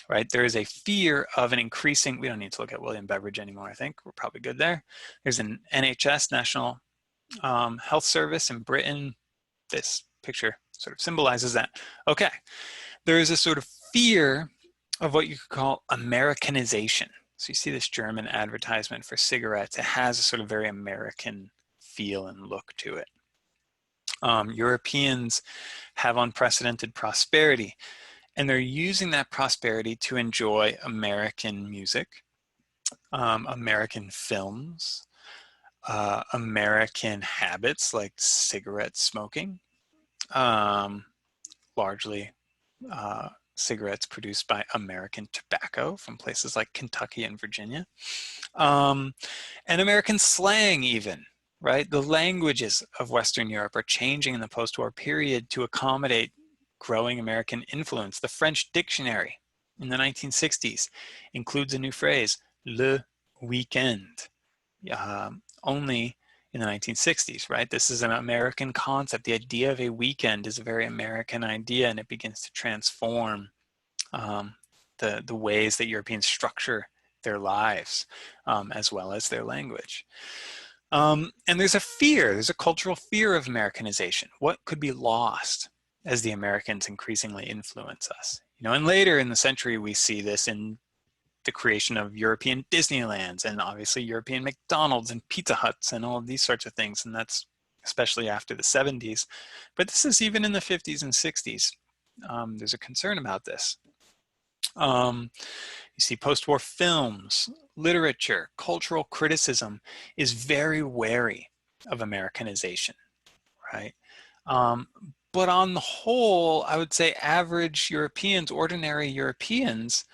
right? There is a fear of an increasing, we don't need to look at William Beveridge anymore, I think. We're probably good there. There's an NHS, National Health Service in Britain. This picture sort of symbolizes that. Okay, there is a sort of fear of what you could call Americanization. So you see this German advertisement for cigarettes. It has a sort of very American feel and look to it. Europeans have unprecedented prosperity, and they're using that prosperity to enjoy American music, American films, American habits like cigarette smoking, largely cigarettes produced by American tobacco from places like Kentucky and Virginia, and American slang even, right? The languages of Western Europe are changing in the post-war period to accommodate growing American influence. The French dictionary in the 1960s includes a new phrase, le weekend, only in the 1960s, right? This is an American concept. The idea of a weekend is a very American idea, and it begins to transform the ways that Europeans structure their lives, as well as their language. And there's a cultural fear of Americanization. What could be lost as the Americans increasingly influence us? You know, and later in the century, we see this in the creation of European Disneylands and obviously European McDonald's and Pizza Huts and all of these sorts of things. And that's especially after the 70s. But this is even in the 50s and 60s. There's a concern about this. You see post-war films, literature, cultural criticism is very wary of Americanization, right? But on the whole, I would say average Europeans, ordinary Europeans,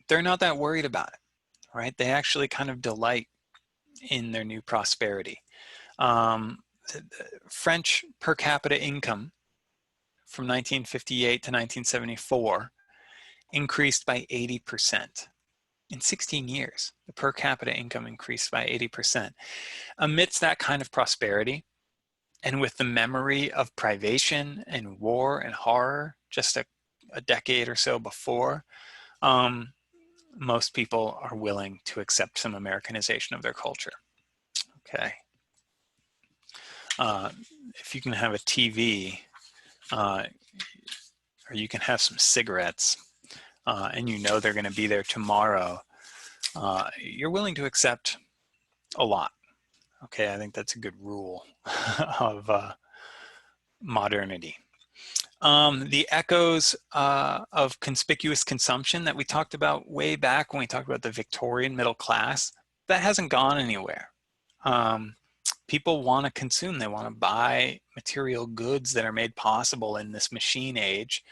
they're not that worried about it, right? They actually kind of delight in their new prosperity. French per capita income from 1958 to 1974 increased by 80%. In 16 years, the per capita income increased by 80%. Amidst that kind of prosperity, and with the memory of privation and war and horror just a decade or so before, most people are willing to accept some Americanization of their culture. Okay. If you can have a TV, or you can have some cigarettes, and you know they're going to be there tomorrow, you're willing to accept a lot. Okay, I think that's a good rule of modernity. The echoes of conspicuous consumption that we talked about way back when we talked about the Victorian middle class, that hasn't gone anywhere. People want to consume. They want to buy material goods that are made possible in this machine age.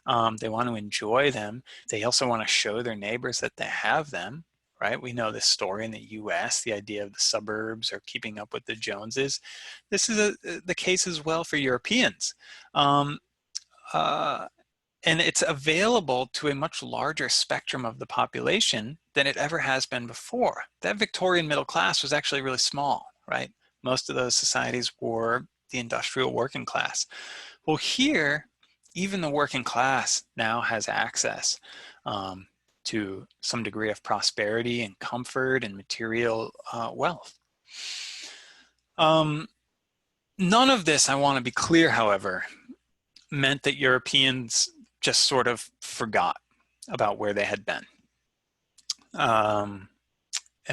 They want to enjoy them. They also want to show their neighbors that they have them, right? We know this story in the US, the idea of the suburbs or keeping up with the Joneses. This is the case as well for Europeans. And it's available to a much larger spectrum of the population than it ever has been before. That Victorian middle class was actually really small, right? Most of those societies were the industrial working class. Well, here, even the working class now has access to some degree of prosperity and comfort and material wealth. None of this, I want to be clear, however, meant that Europeans just sort of forgot about where they had been. And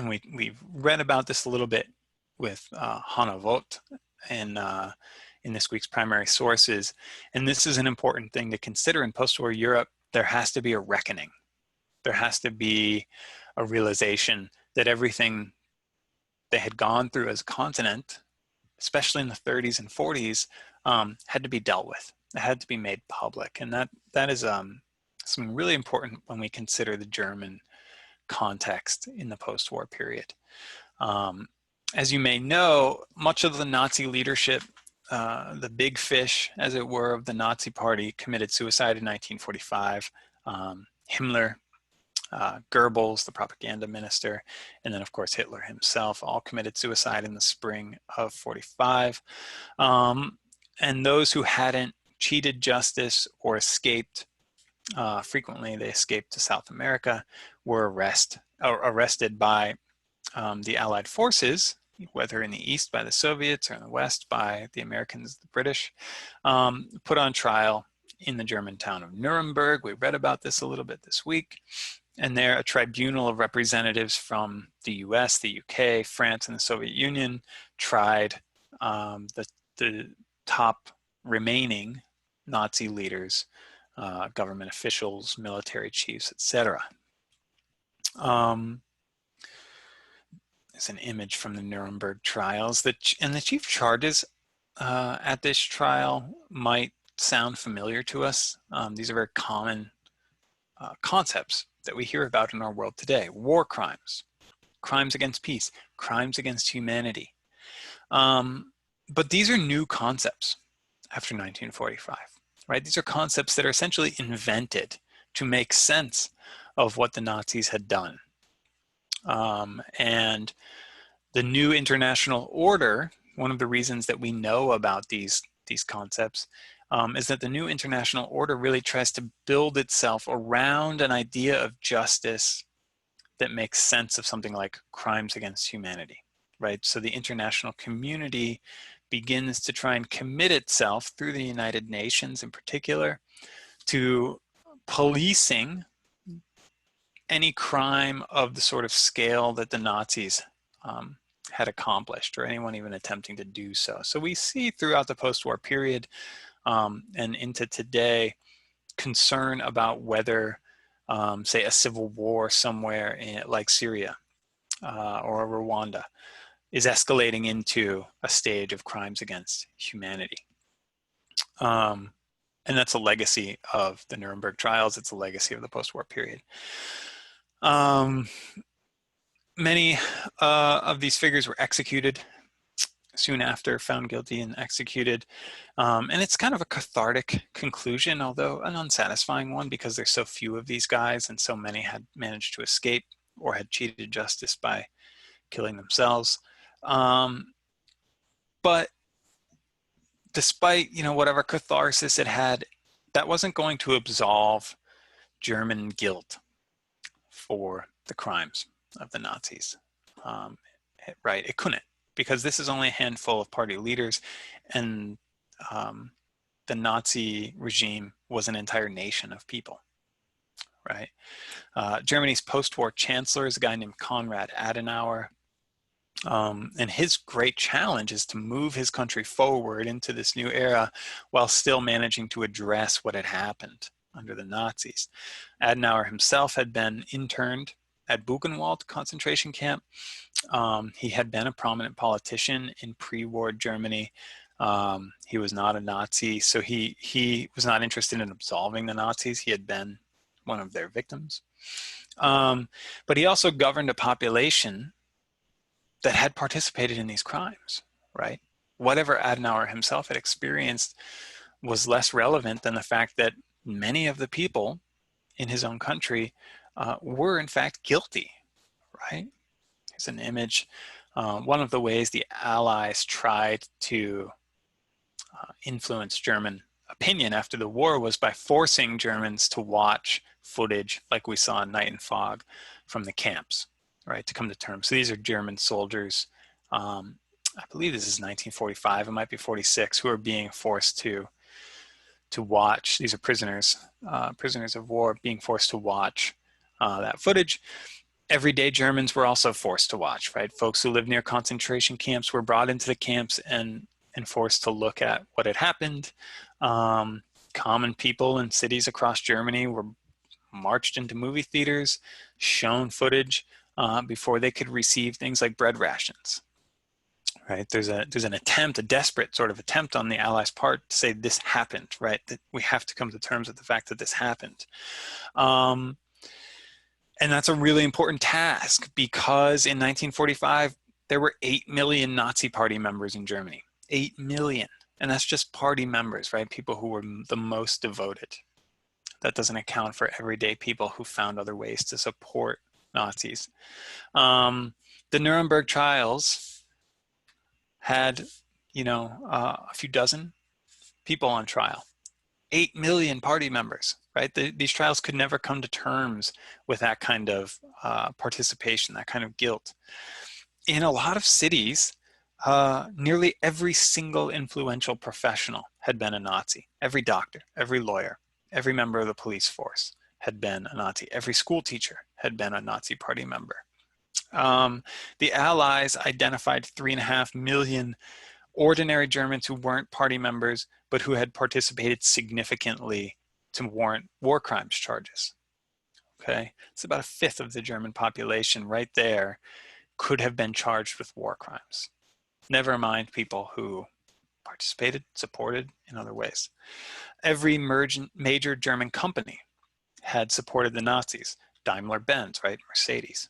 we've read about this a little bit with Hannah Vogt in this week's primary sources. And this is an important thing to consider in post-war Europe. There has to be a reckoning. There has to be a realization that everything they had gone through as a continent, especially in the 30s and 40s, had to be dealt with. It had to be made public. And that is something really important when we consider the German context in the post-war period. As you may know, much of the Nazi leadership, the big fish, as it were, of the Nazi Party committed suicide in 1945. Himmler, Goebbels, the propaganda minister, and then of course Hitler himself all committed suicide in the spring of 45. And those who hadn't cheated justice or escaped, frequently they escaped to South America, were arrested by the Allied forces, whether in the East by the Soviets or in the West by the Americans, the British, put on trial in the German town of Nuremberg. We read about this a little bit this week. And there, a tribunal of representatives from the US, the UK, France, and the Soviet Union tried the top remaining Nazi leaders, government officials, military chiefs, etc. There's an image from the Nuremberg trials. And the chief charges at this trial might sound familiar to us. These are very common concepts that we hear about in our world today. War crimes, crimes against peace, crimes against humanity. But these are new concepts after 1945, right? These are concepts that are essentially invented to make sense of what the Nazis had done. And the new international order, one of the reasons that we know about these concepts is that the new international order really tries to build itself around an idea of justice that makes sense of something like crimes against humanity, right? So the international community begins to try and commit itself through the United Nations in particular to policing any crime of the sort of scale that the Nazis had accomplished, or anyone even attempting to do so. So we see throughout the post-war period and into today concern about whether, say, a civil war somewhere like Syria or Rwanda is escalating into a stage of crimes against humanity. And that's a legacy of the Nuremberg trials. It's a legacy of the post-war period. Many of these figures were executed soon after, found guilty and executed. And it's kind of a cathartic conclusion, although an unsatisfying one, because there's so few of these guys and so many had managed to escape or had cheated justice by killing themselves. But despite, whatever catharsis it had that wasn't going to absolve German guilt for the crimes of the Nazis. Um, right, it couldn't, because this is only a handful of party leaders, and um, the Nazi regime was an entire nation of people, right? Germany's post-war chancellor is a guy named Konrad Adenauer. And his great challenge is to move his country forward into this new era while still managing to address what had happened under the Nazis. Adenauer himself had been interned at Buchenwald concentration camp. He had been a prominent politician in pre-war Germany. He was not a Nazi, so he was not interested in absolving the Nazis. He had been one of their victims. But he also governed a population that had participated in these crimes, right? Whatever Adenauer himself had experienced was less relevant than the fact that many of the people in his own country were in fact guilty, right? Here's an image. One of the ways the Allies tried to influence German opinion after the war was by forcing Germans to watch footage like we saw in Night and Fog from the camps, right, to come to terms. So these are German soldiers, I believe this is 1945, it might be 46, who are being forced to watch. These are prisoners of war being forced to watch that footage. Everyday Germans were also forced to watch, right? Folks who lived near concentration camps were brought into the camps and forced to look at what had happened. Common people in cities across Germany were marched into movie theaters, shown footage before they could receive things like bread rations. Right? There's an attempt, a desperate sort of attempt on the Allies' part to say this happened, right? That we have to come to terms with the fact that this happened. And that's a really important task, because in 1945, there were 8 million Nazi Party members in Germany. 8 million. And that's just party members, right? People who were the most devoted. That doesn't account for everyday people who found other ways to support Nazis. The Nuremberg trials had, a few dozen people on trial. 8 million party members, right? These trials could never come to terms with that kind of participation, that kind of guilt. In a lot of cities, nearly every single influential professional had been a Nazi. Every doctor, every lawyer, every member of the police force had been a Nazi. Every school teacher had been a Nazi Party member. The Allies identified 3.5 million ordinary Germans who weren't party members, but who had participated significantly to warrant war crimes charges. Okay, it's about a fifth of the German population right there could have been charged with war crimes. Never mind people who participated, supported in other ways. Every major German company had supported the Nazis. Daimler-Benz, right? Mercedes.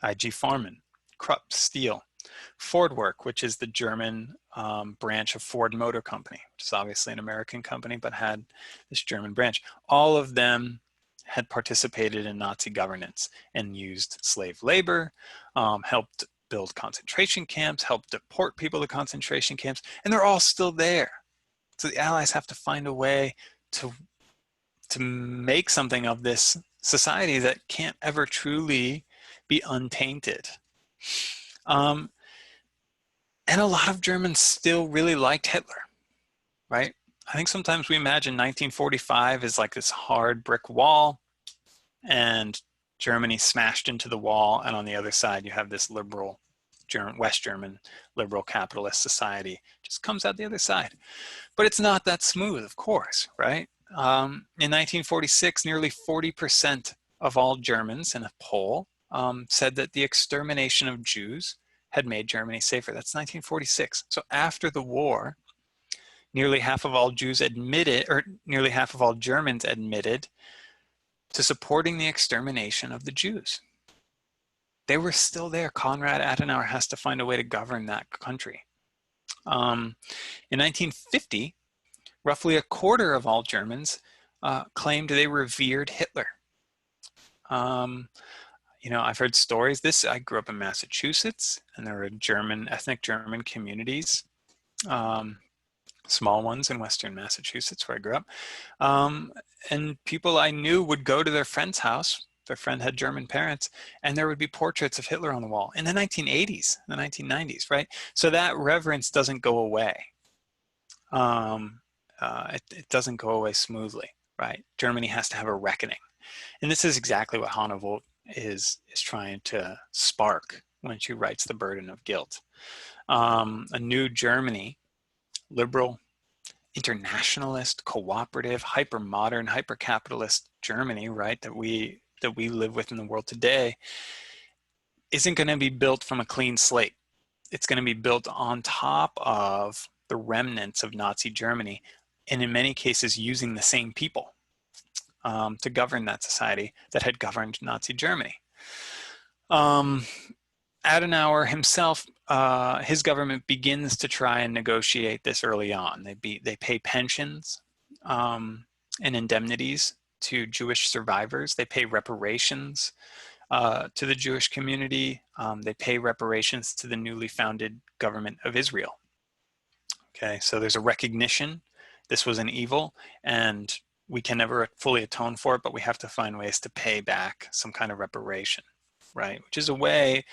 IG Farben, Krupp Steel, Ford Work, which is the German branch of Ford Motor Company, which is obviously an American company, but had this German branch. All of them had participated in Nazi governance and used slave labor, helped build concentration camps, helped deport people to concentration camps, and they're all still there. So the Allies have to find a way to make something of this society that can't ever truly be untainted. And a lot of Germans still really liked Hitler, right? I think sometimes we imagine 1945 is like this hard brick wall, and Germany smashed into the wall, and on the other side you have this liberal West German liberal capitalist society just comes out the other side. But it's not that smooth, of course, right? In 1946, nearly 40% of all Germans in a poll said that the extermination of Jews had made Germany safer. That's 1946. So after the war, nearly half of all Jews admitted, or nearly half of all Germans admitted to supporting the extermination of the Jews. They were still there. Konrad Adenauer has to find a way to govern that country. In 1950, roughly a quarter of all Germans claimed they revered Hitler. I've heard stories. I grew up in Massachusetts, and there were ethnic German communities. small ones in Western Massachusetts, where I grew up. Um, and people I knew would go to their friend's house. Their friend had German parents, and there would be portraits of Hitler on the wall in the 1980s, the 1990s, right? So that reverence doesn't go away. Um, it doesn't go away smoothly, right? Germany has to have a reckoning. And this is exactly what Hannah Volt is trying to spark when she writes The Burden of Guilt. A new Germany, liberal, internationalist, cooperative, hyper-modern, hyper-capitalist Germany, right, that we live with in the world today, isn't going to be built from a clean slate. It's going to be built on top of the remnants of Nazi Germany, and in many cases using the same people to govern that society that had governed Nazi Germany. Adenauer himself, his government begins to try and negotiate this early on. They pay pensions and indemnities to Jewish survivors. They pay reparations to the Jewish community. They pay reparations to the newly founded government of Israel. Okay, so there's a recognition this was an evil, and we can never fully atone for it, but we have to find ways to pay back some kind of reparation, right? Which is a way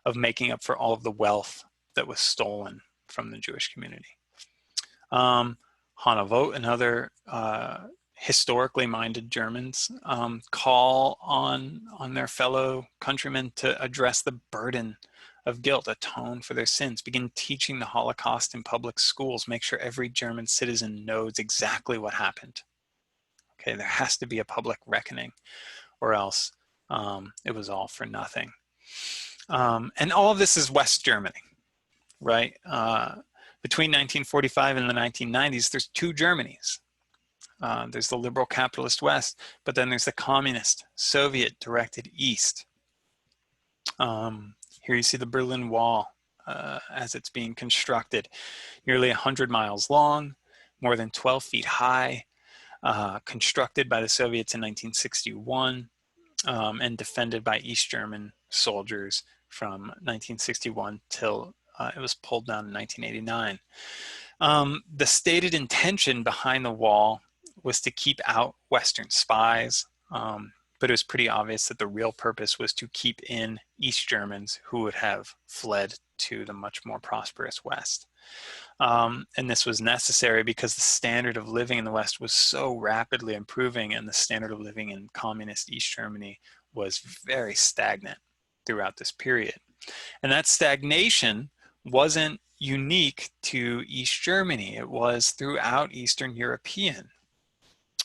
of making up for all of the wealth that was stolen from the Jewish community. Hannah Volt and other historically minded Germans call on their fellow countrymen to address the burden of guilt, atone for their sins, begin teaching the Holocaust in public schools, make sure every German citizen knows exactly what happened. Okay, there has to be a public reckoning, or else it was all for nothing. And all of this is West Germany, right? Between 1945 and the 1990s, there's two Germanys. There's the liberal capitalist West, but then there's the communist Soviet-directed East. Here you see the Berlin Wall as it's being constructed, nearly 100 miles long, more than 12 feet high, constructed by the Soviets in 1961, and defended by East German soldiers from 1961 till it was pulled down in 1989. The stated intention behind the wall was to keep out Western spies, but it was pretty obvious that the real purpose was to keep in East Germans who would have fled to the much more prosperous West. And this was necessary because the standard of living in the West was so rapidly improving, and the standard of living in communist East Germany was very stagnant throughout this period. And that stagnation wasn't unique to East Germany. It was throughout Eastern European.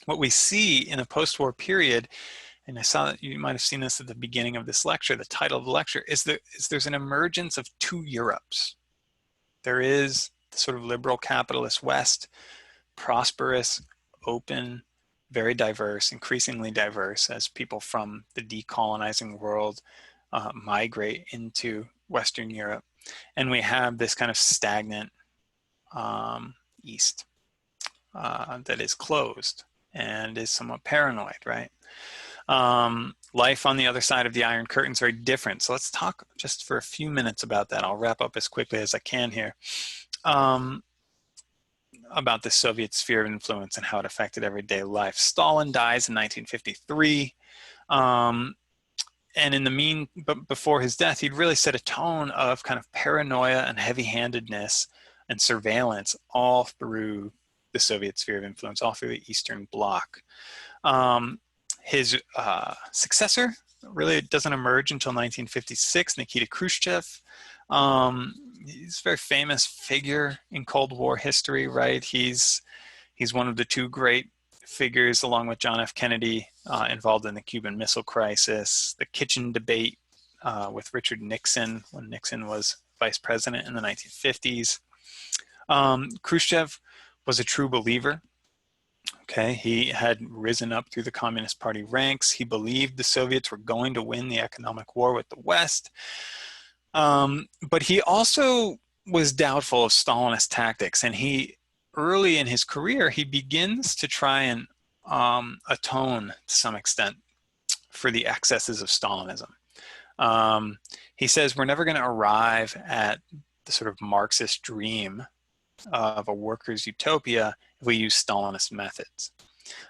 What we see in the post-war period, and I saw that you might have seen this at the beginning of this lecture, the title of the lecture, is there's an emergence of two Europes. There is the sort of liberal capitalist West, prosperous, open, very diverse, increasingly diverse as people from the decolonizing world migrate into Western Europe. And we have this kind of stagnant East that is closed and is somewhat paranoid, right? Life on the other side of the Iron Curtain is very different. So let's talk just for a few minutes about that. I'll wrap up as quickly as I can here. About the Soviet sphere of influence and how it affected everyday life. Stalin dies in 1953. And but before his death, he'd really set a tone of kind of paranoia and heavy-handedness and surveillance all through the Soviet sphere of influence, all through the Eastern Bloc. His successor really doesn't emerge until 1956, Nikita Khrushchev. He's a very famous figure in Cold War history, right? He's one of the two great figures, along with John F. Kennedy, involved in the Cuban Missile Crisis, the kitchen debate with Richard Nixon when Nixon was vice president in the 1950s. Khrushchev was a true believer. Okay, he had risen up through the Communist Party ranks. He believed the Soviets were going to win the economic war with the West. But he also was doubtful of Stalinist tactics, and early in his career, he begins to try and atone to some extent for the excesses of Stalinism. He says, we're never going to arrive at the sort of Marxist dream of a workers' utopia if we use Stalinist methods.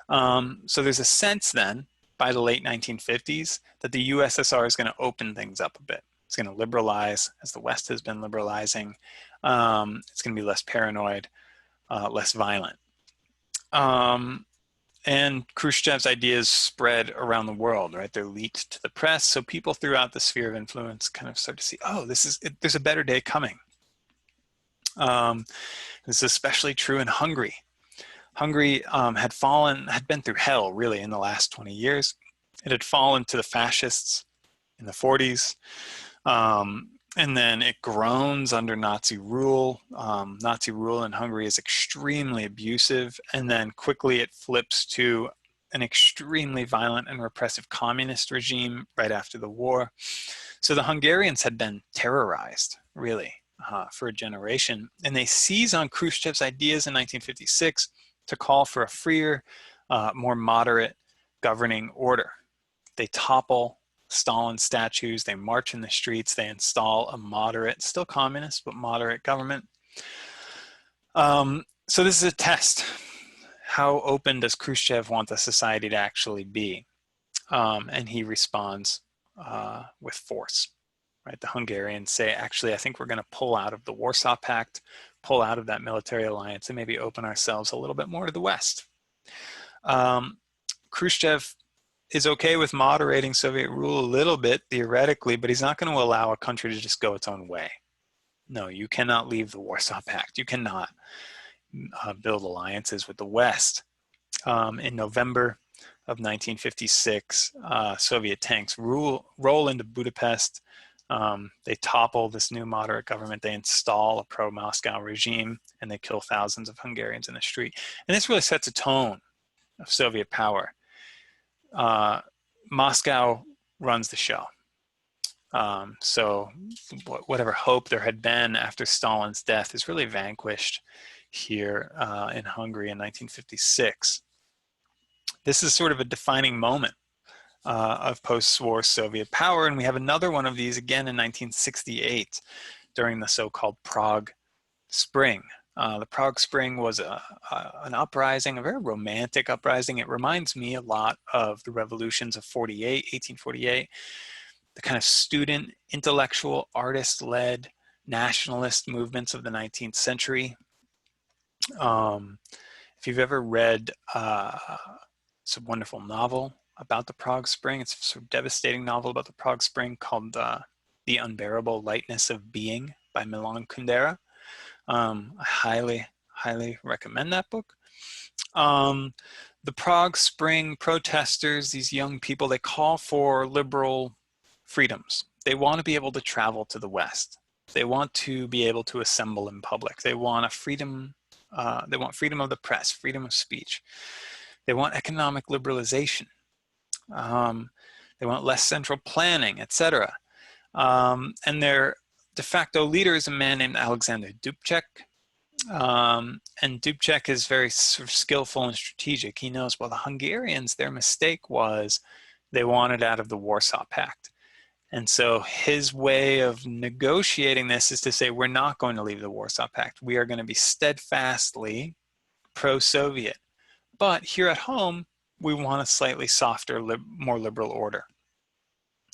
So there's a sense then, by the late 1950s, that the USSR is going to open things up a bit. It's going to liberalize, as the West has been liberalizing. It's going to be less paranoid, less violent. And Khrushchev's ideas spread around the world, right? They're leaked to the press, so people throughout the sphere of influence kind of start to see, oh, there's a better day coming. This is especially true in Hungary. Hungary had been through hell, really, in the last 20 years. It had fallen to the fascists in the 40s. And then it groans under Nazi rule. Nazi rule in Hungary is extremely abusive. And then quickly it flips to an extremely violent and repressive communist regime right after the war. So the Hungarians had been terrorized, really, for a generation. And they seize on Khrushchev's ideas in 1956 to call for a freer, more moderate governing order. They topple Stalin statues, they march in the streets, they install a moderate, still communist, but moderate government. So this is a test. How open does Khrushchev want the society to actually be? And he responds with force. Right? The Hungarians say, actually, I think we're going to pull out of the Warsaw Pact, pull out of that military alliance, and maybe open ourselves a little bit more to the West. Khrushchev is okay with moderating Soviet rule a little bit, theoretically, but he's not going to allow a country to just go its own way. No, you cannot leave the Warsaw Pact. You cannot build alliances with the West. In November of 1956, Soviet tanks roll into Budapest. They topple this new moderate government. They install a pro-Moscow regime, and they kill thousands of Hungarians in the street. And this really sets a tone of Soviet power. Moscow runs the show. So whatever hope there had been after Stalin's death is really vanquished here in Hungary in 1956. This is sort of a defining moment of post-war Soviet power, and we have another one of these again in 1968 during the so-called Prague Spring. The Prague Spring was an uprising, a very romantic uprising. It reminds me a lot of the revolutions of 1848, the kind of student, intellectual, artist-led nationalist movements of the 19th century. If you've ever read it's a wonderful novel about the Prague Spring, it's a sort of devastating novel about the Prague Spring called The Unbearable Lightness of Being by Milan Kundera. I highly, highly recommend that book. The Prague Spring protesters, these young people, they call for liberal freedoms. They want to be able to travel to the West. They want to be able to assemble in public. They want a freedom. They want freedom of the press, freedom of speech. They want economic liberalization. They want less central planning, etc. And their de facto leader is a man named Alexander Dubček. And Dubček is very sort of skillful and strategic. He knows, well, the Hungarians, their mistake was they wanted out of the Warsaw Pact. And so his way of negotiating this is to say, we're not going to leave the Warsaw Pact. We are going to be steadfastly pro-Soviet. But here at home, we want a slightly softer, more liberal order.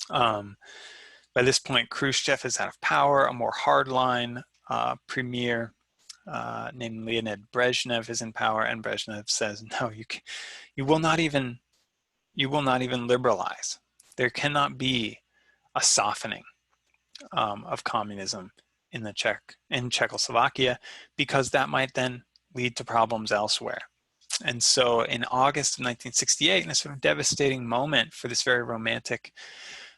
By this point, Khrushchev is out of power. A more hardline premier named Leonid Brezhnev is in power, and Brezhnev says, no, you will not even liberalize. There cannot be a softening of communism in Czechoslovakia, because that might then lead to problems elsewhere. And so in August of 1968, in a sort of devastating moment for this very romantic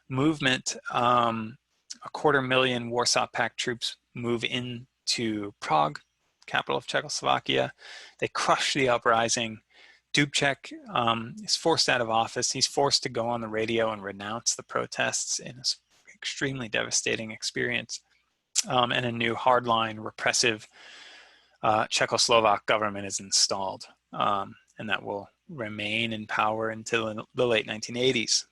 movement, 250,000 Warsaw Pact troops move into Prague, capital of Czechoslovakia. They crush the uprising. Dubček is forced out of office. He's forced to go on the radio and renounce the protests in an extremely devastating experience. And a new hardline, repressive Czechoslovak government is installed. And that will remain in power until the late 1980s.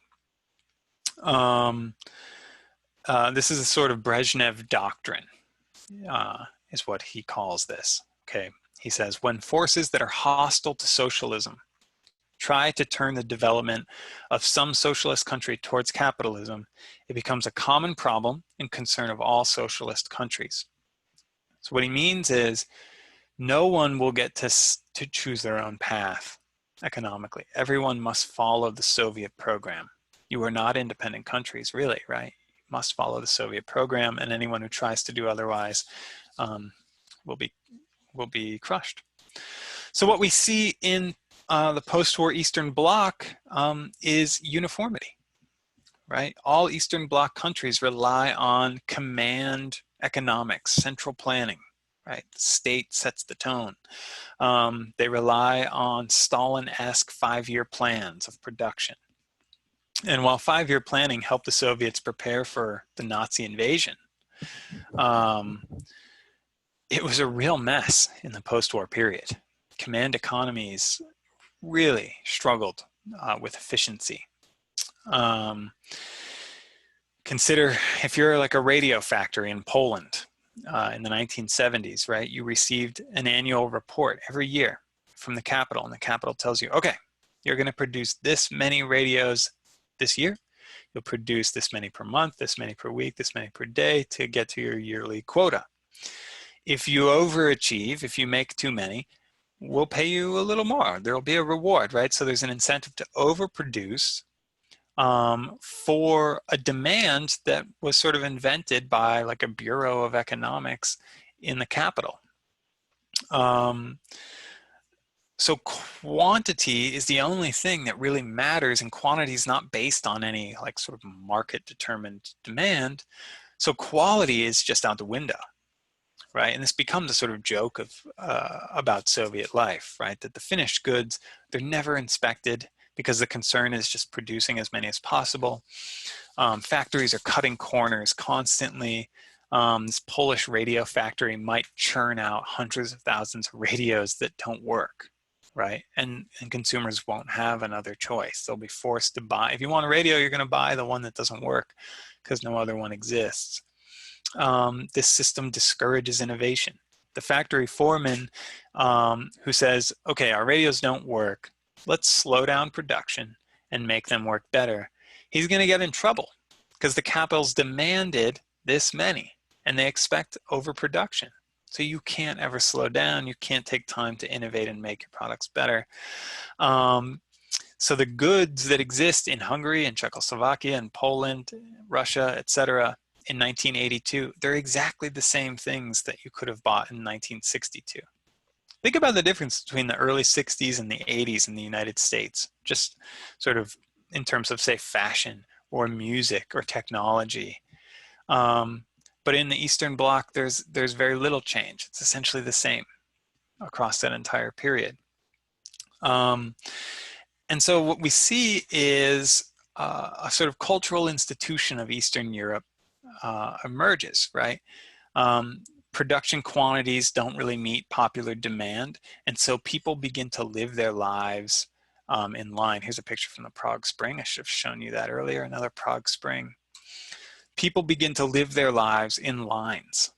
This is a sort of Brezhnev doctrine, is what he calls this. Okay, he says, when forces that are hostile to socialism try to turn the development of some socialist country towards capitalism, it becomes a common problem and concern of all socialist countries. So what he means is no one will get to choose their own path economically. Everyone must follow the Soviet program. You are not independent countries, really, right? You must follow the Soviet program, and anyone who tries to do otherwise will be crushed. So what we see in the post-war Eastern Bloc is uniformity, right? All Eastern Bloc countries rely on command economics, central planning, right? The state sets the tone. They rely on Stalin-esque 5-year plans of production. And while 5-year planning helped the Soviets prepare for the Nazi invasion, it was a real mess in the post-war period. Command economies really struggled with efficiency. Consider if you're like a radio factory in Poland in the 1970s, right? You received an annual report every year from the capital, and the capital tells you, okay, you're going to produce this many radios this year. You'll produce this many per month, this many per week, this many per day to get to your yearly quota. If you overachieve, if you make too many, we'll pay you a little more. There'll be a reward, right? So there's an incentive to overproduce for a demand that was sort of invented by like a Bureau of Economics in the capital. So quantity is the only thing that really matters, and quantity is not based on any like sort of market determined demand. So quality is just out the window, right? And this becomes a sort of joke of about Soviet life, right? That the finished goods, they're never inspected because the concern is just producing as many as possible. Factories are cutting corners constantly. This Polish radio factory might churn out hundreds of thousands of radios that don't work, right? And consumers won't have another choice. They'll be forced to buy. If you want a radio, you're going to buy the one that doesn't work because no other one exists. This system discourages innovation. The factory foreman who says, okay, our radios don't work, let's slow down production and make them work better, he's going to get in trouble because the capital's demanded this many and they expect overproduction. So you can't ever slow down. You can't take time to innovate and make your products better. So the goods that exist in Hungary and Czechoslovakia and Poland, Russia, etc., in 1982, they're exactly the same things that you could have bought in 1962. Think about the difference between the early 60s and the 80s in the United States, just sort of in terms of, say, fashion or music or technology. But in the Eastern Bloc, there's very little change. It's essentially the same across that entire period. And so what we see is a sort of cultural institution of Eastern Europe emerges, right? Production quantities don't really meet popular demand, and so people begin to live their lives in line. Here's a picture from the Prague Spring. I should have shown you that earlier, another Prague Spring. People begin to live their lives in lines.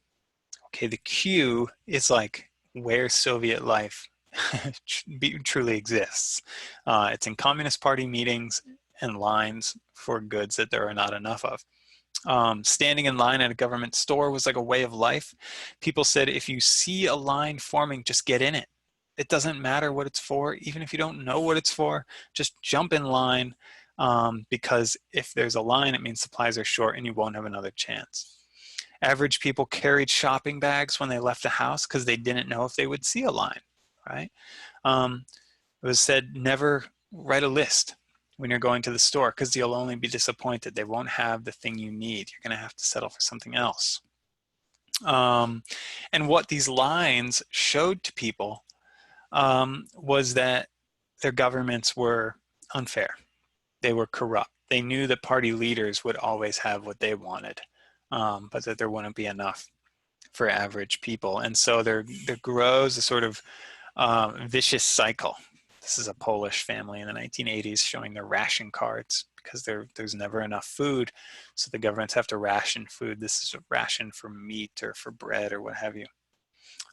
Okay, the queue is like where Soviet life truly exists. It's in Communist Party meetings and lines for goods that there are not enough of. Standing in line at a government store was like a way of life. People said, if you see a line forming, just get in it. It doesn't matter what it's for. Even if you don't know what it's for, just jump in line, because if there's a line, it means supplies are short and you won't have another chance. Average people carried shopping bags when they left the house because they didn't know if they would see a line, right? It was said, never write a list when you're going to the store because you'll only be disappointed. They won't have the thing you need. You're going to have to settle for something else. And what these lines showed to people was that their governments were unfair. They were corrupt. They knew that party leaders would always have what they wanted, but that there wouldn't be enough for average people. And so there grows a sort of vicious cycle. This is a Polish family in the 1980s showing their ration cards because there's never enough food. So the governments have to ration food. This is a ration for meat or for bread or what have you.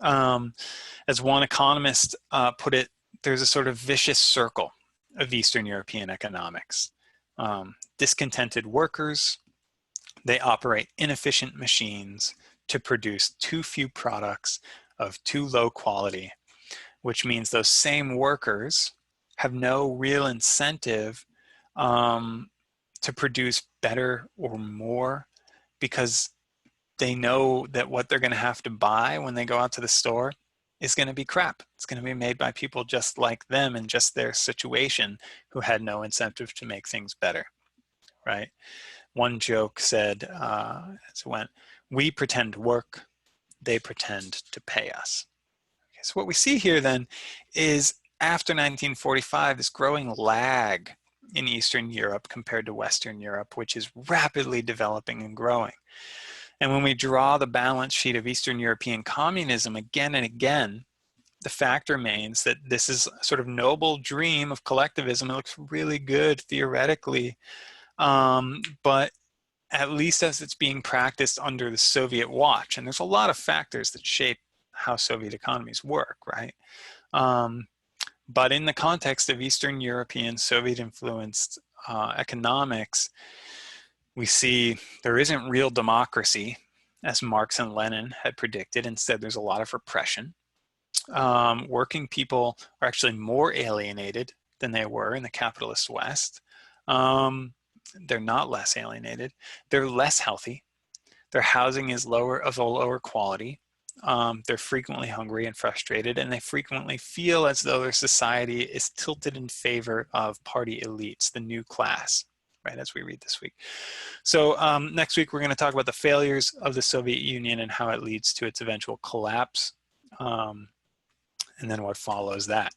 As one economist put it, there's a sort of vicious circle of Eastern European economics. Discontented workers, they operate inefficient machines to produce too few products of too low quality, which means those same workers have no real incentive to produce better or more, because they know that what they're going to have to buy when they go out to the store is going to be crap. It's going to be made by people just like them in just their situation who had no incentive to make things better, right? One joke said, as it went, we pretend to work, they pretend to pay us. Okay, so what we see here then is after 1945, this growing lag in Eastern Europe compared to Western Europe, which is rapidly developing and growing. And when we draw the balance sheet of Eastern European communism again and again, the fact remains that this is a sort of noble dream of collectivism. It looks really good theoretically, but at least as it's being practiced under the Soviet watch. And there's a lot of factors that shape how Soviet economies work, right? But in the context of Eastern European Soviet-influenced economics, we see there isn't real democracy, as Marx and Lenin had predicted. Instead, there's a lot of repression. Working people are actually more alienated than they were in the capitalist West. They're not less alienated. They're less healthy. Their housing is of a lower quality. They're frequently hungry and frustrated, and they frequently feel as though their society is tilted in favor of party elites, the new class, right, as we read this week. So next week, we're going to talk about the failures of the Soviet Union and how it leads to its eventual collapse, and then what follows that.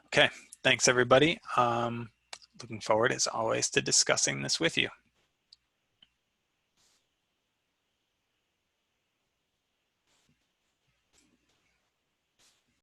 Okay, thanks everybody. Looking forward, as always, to discussing this with you.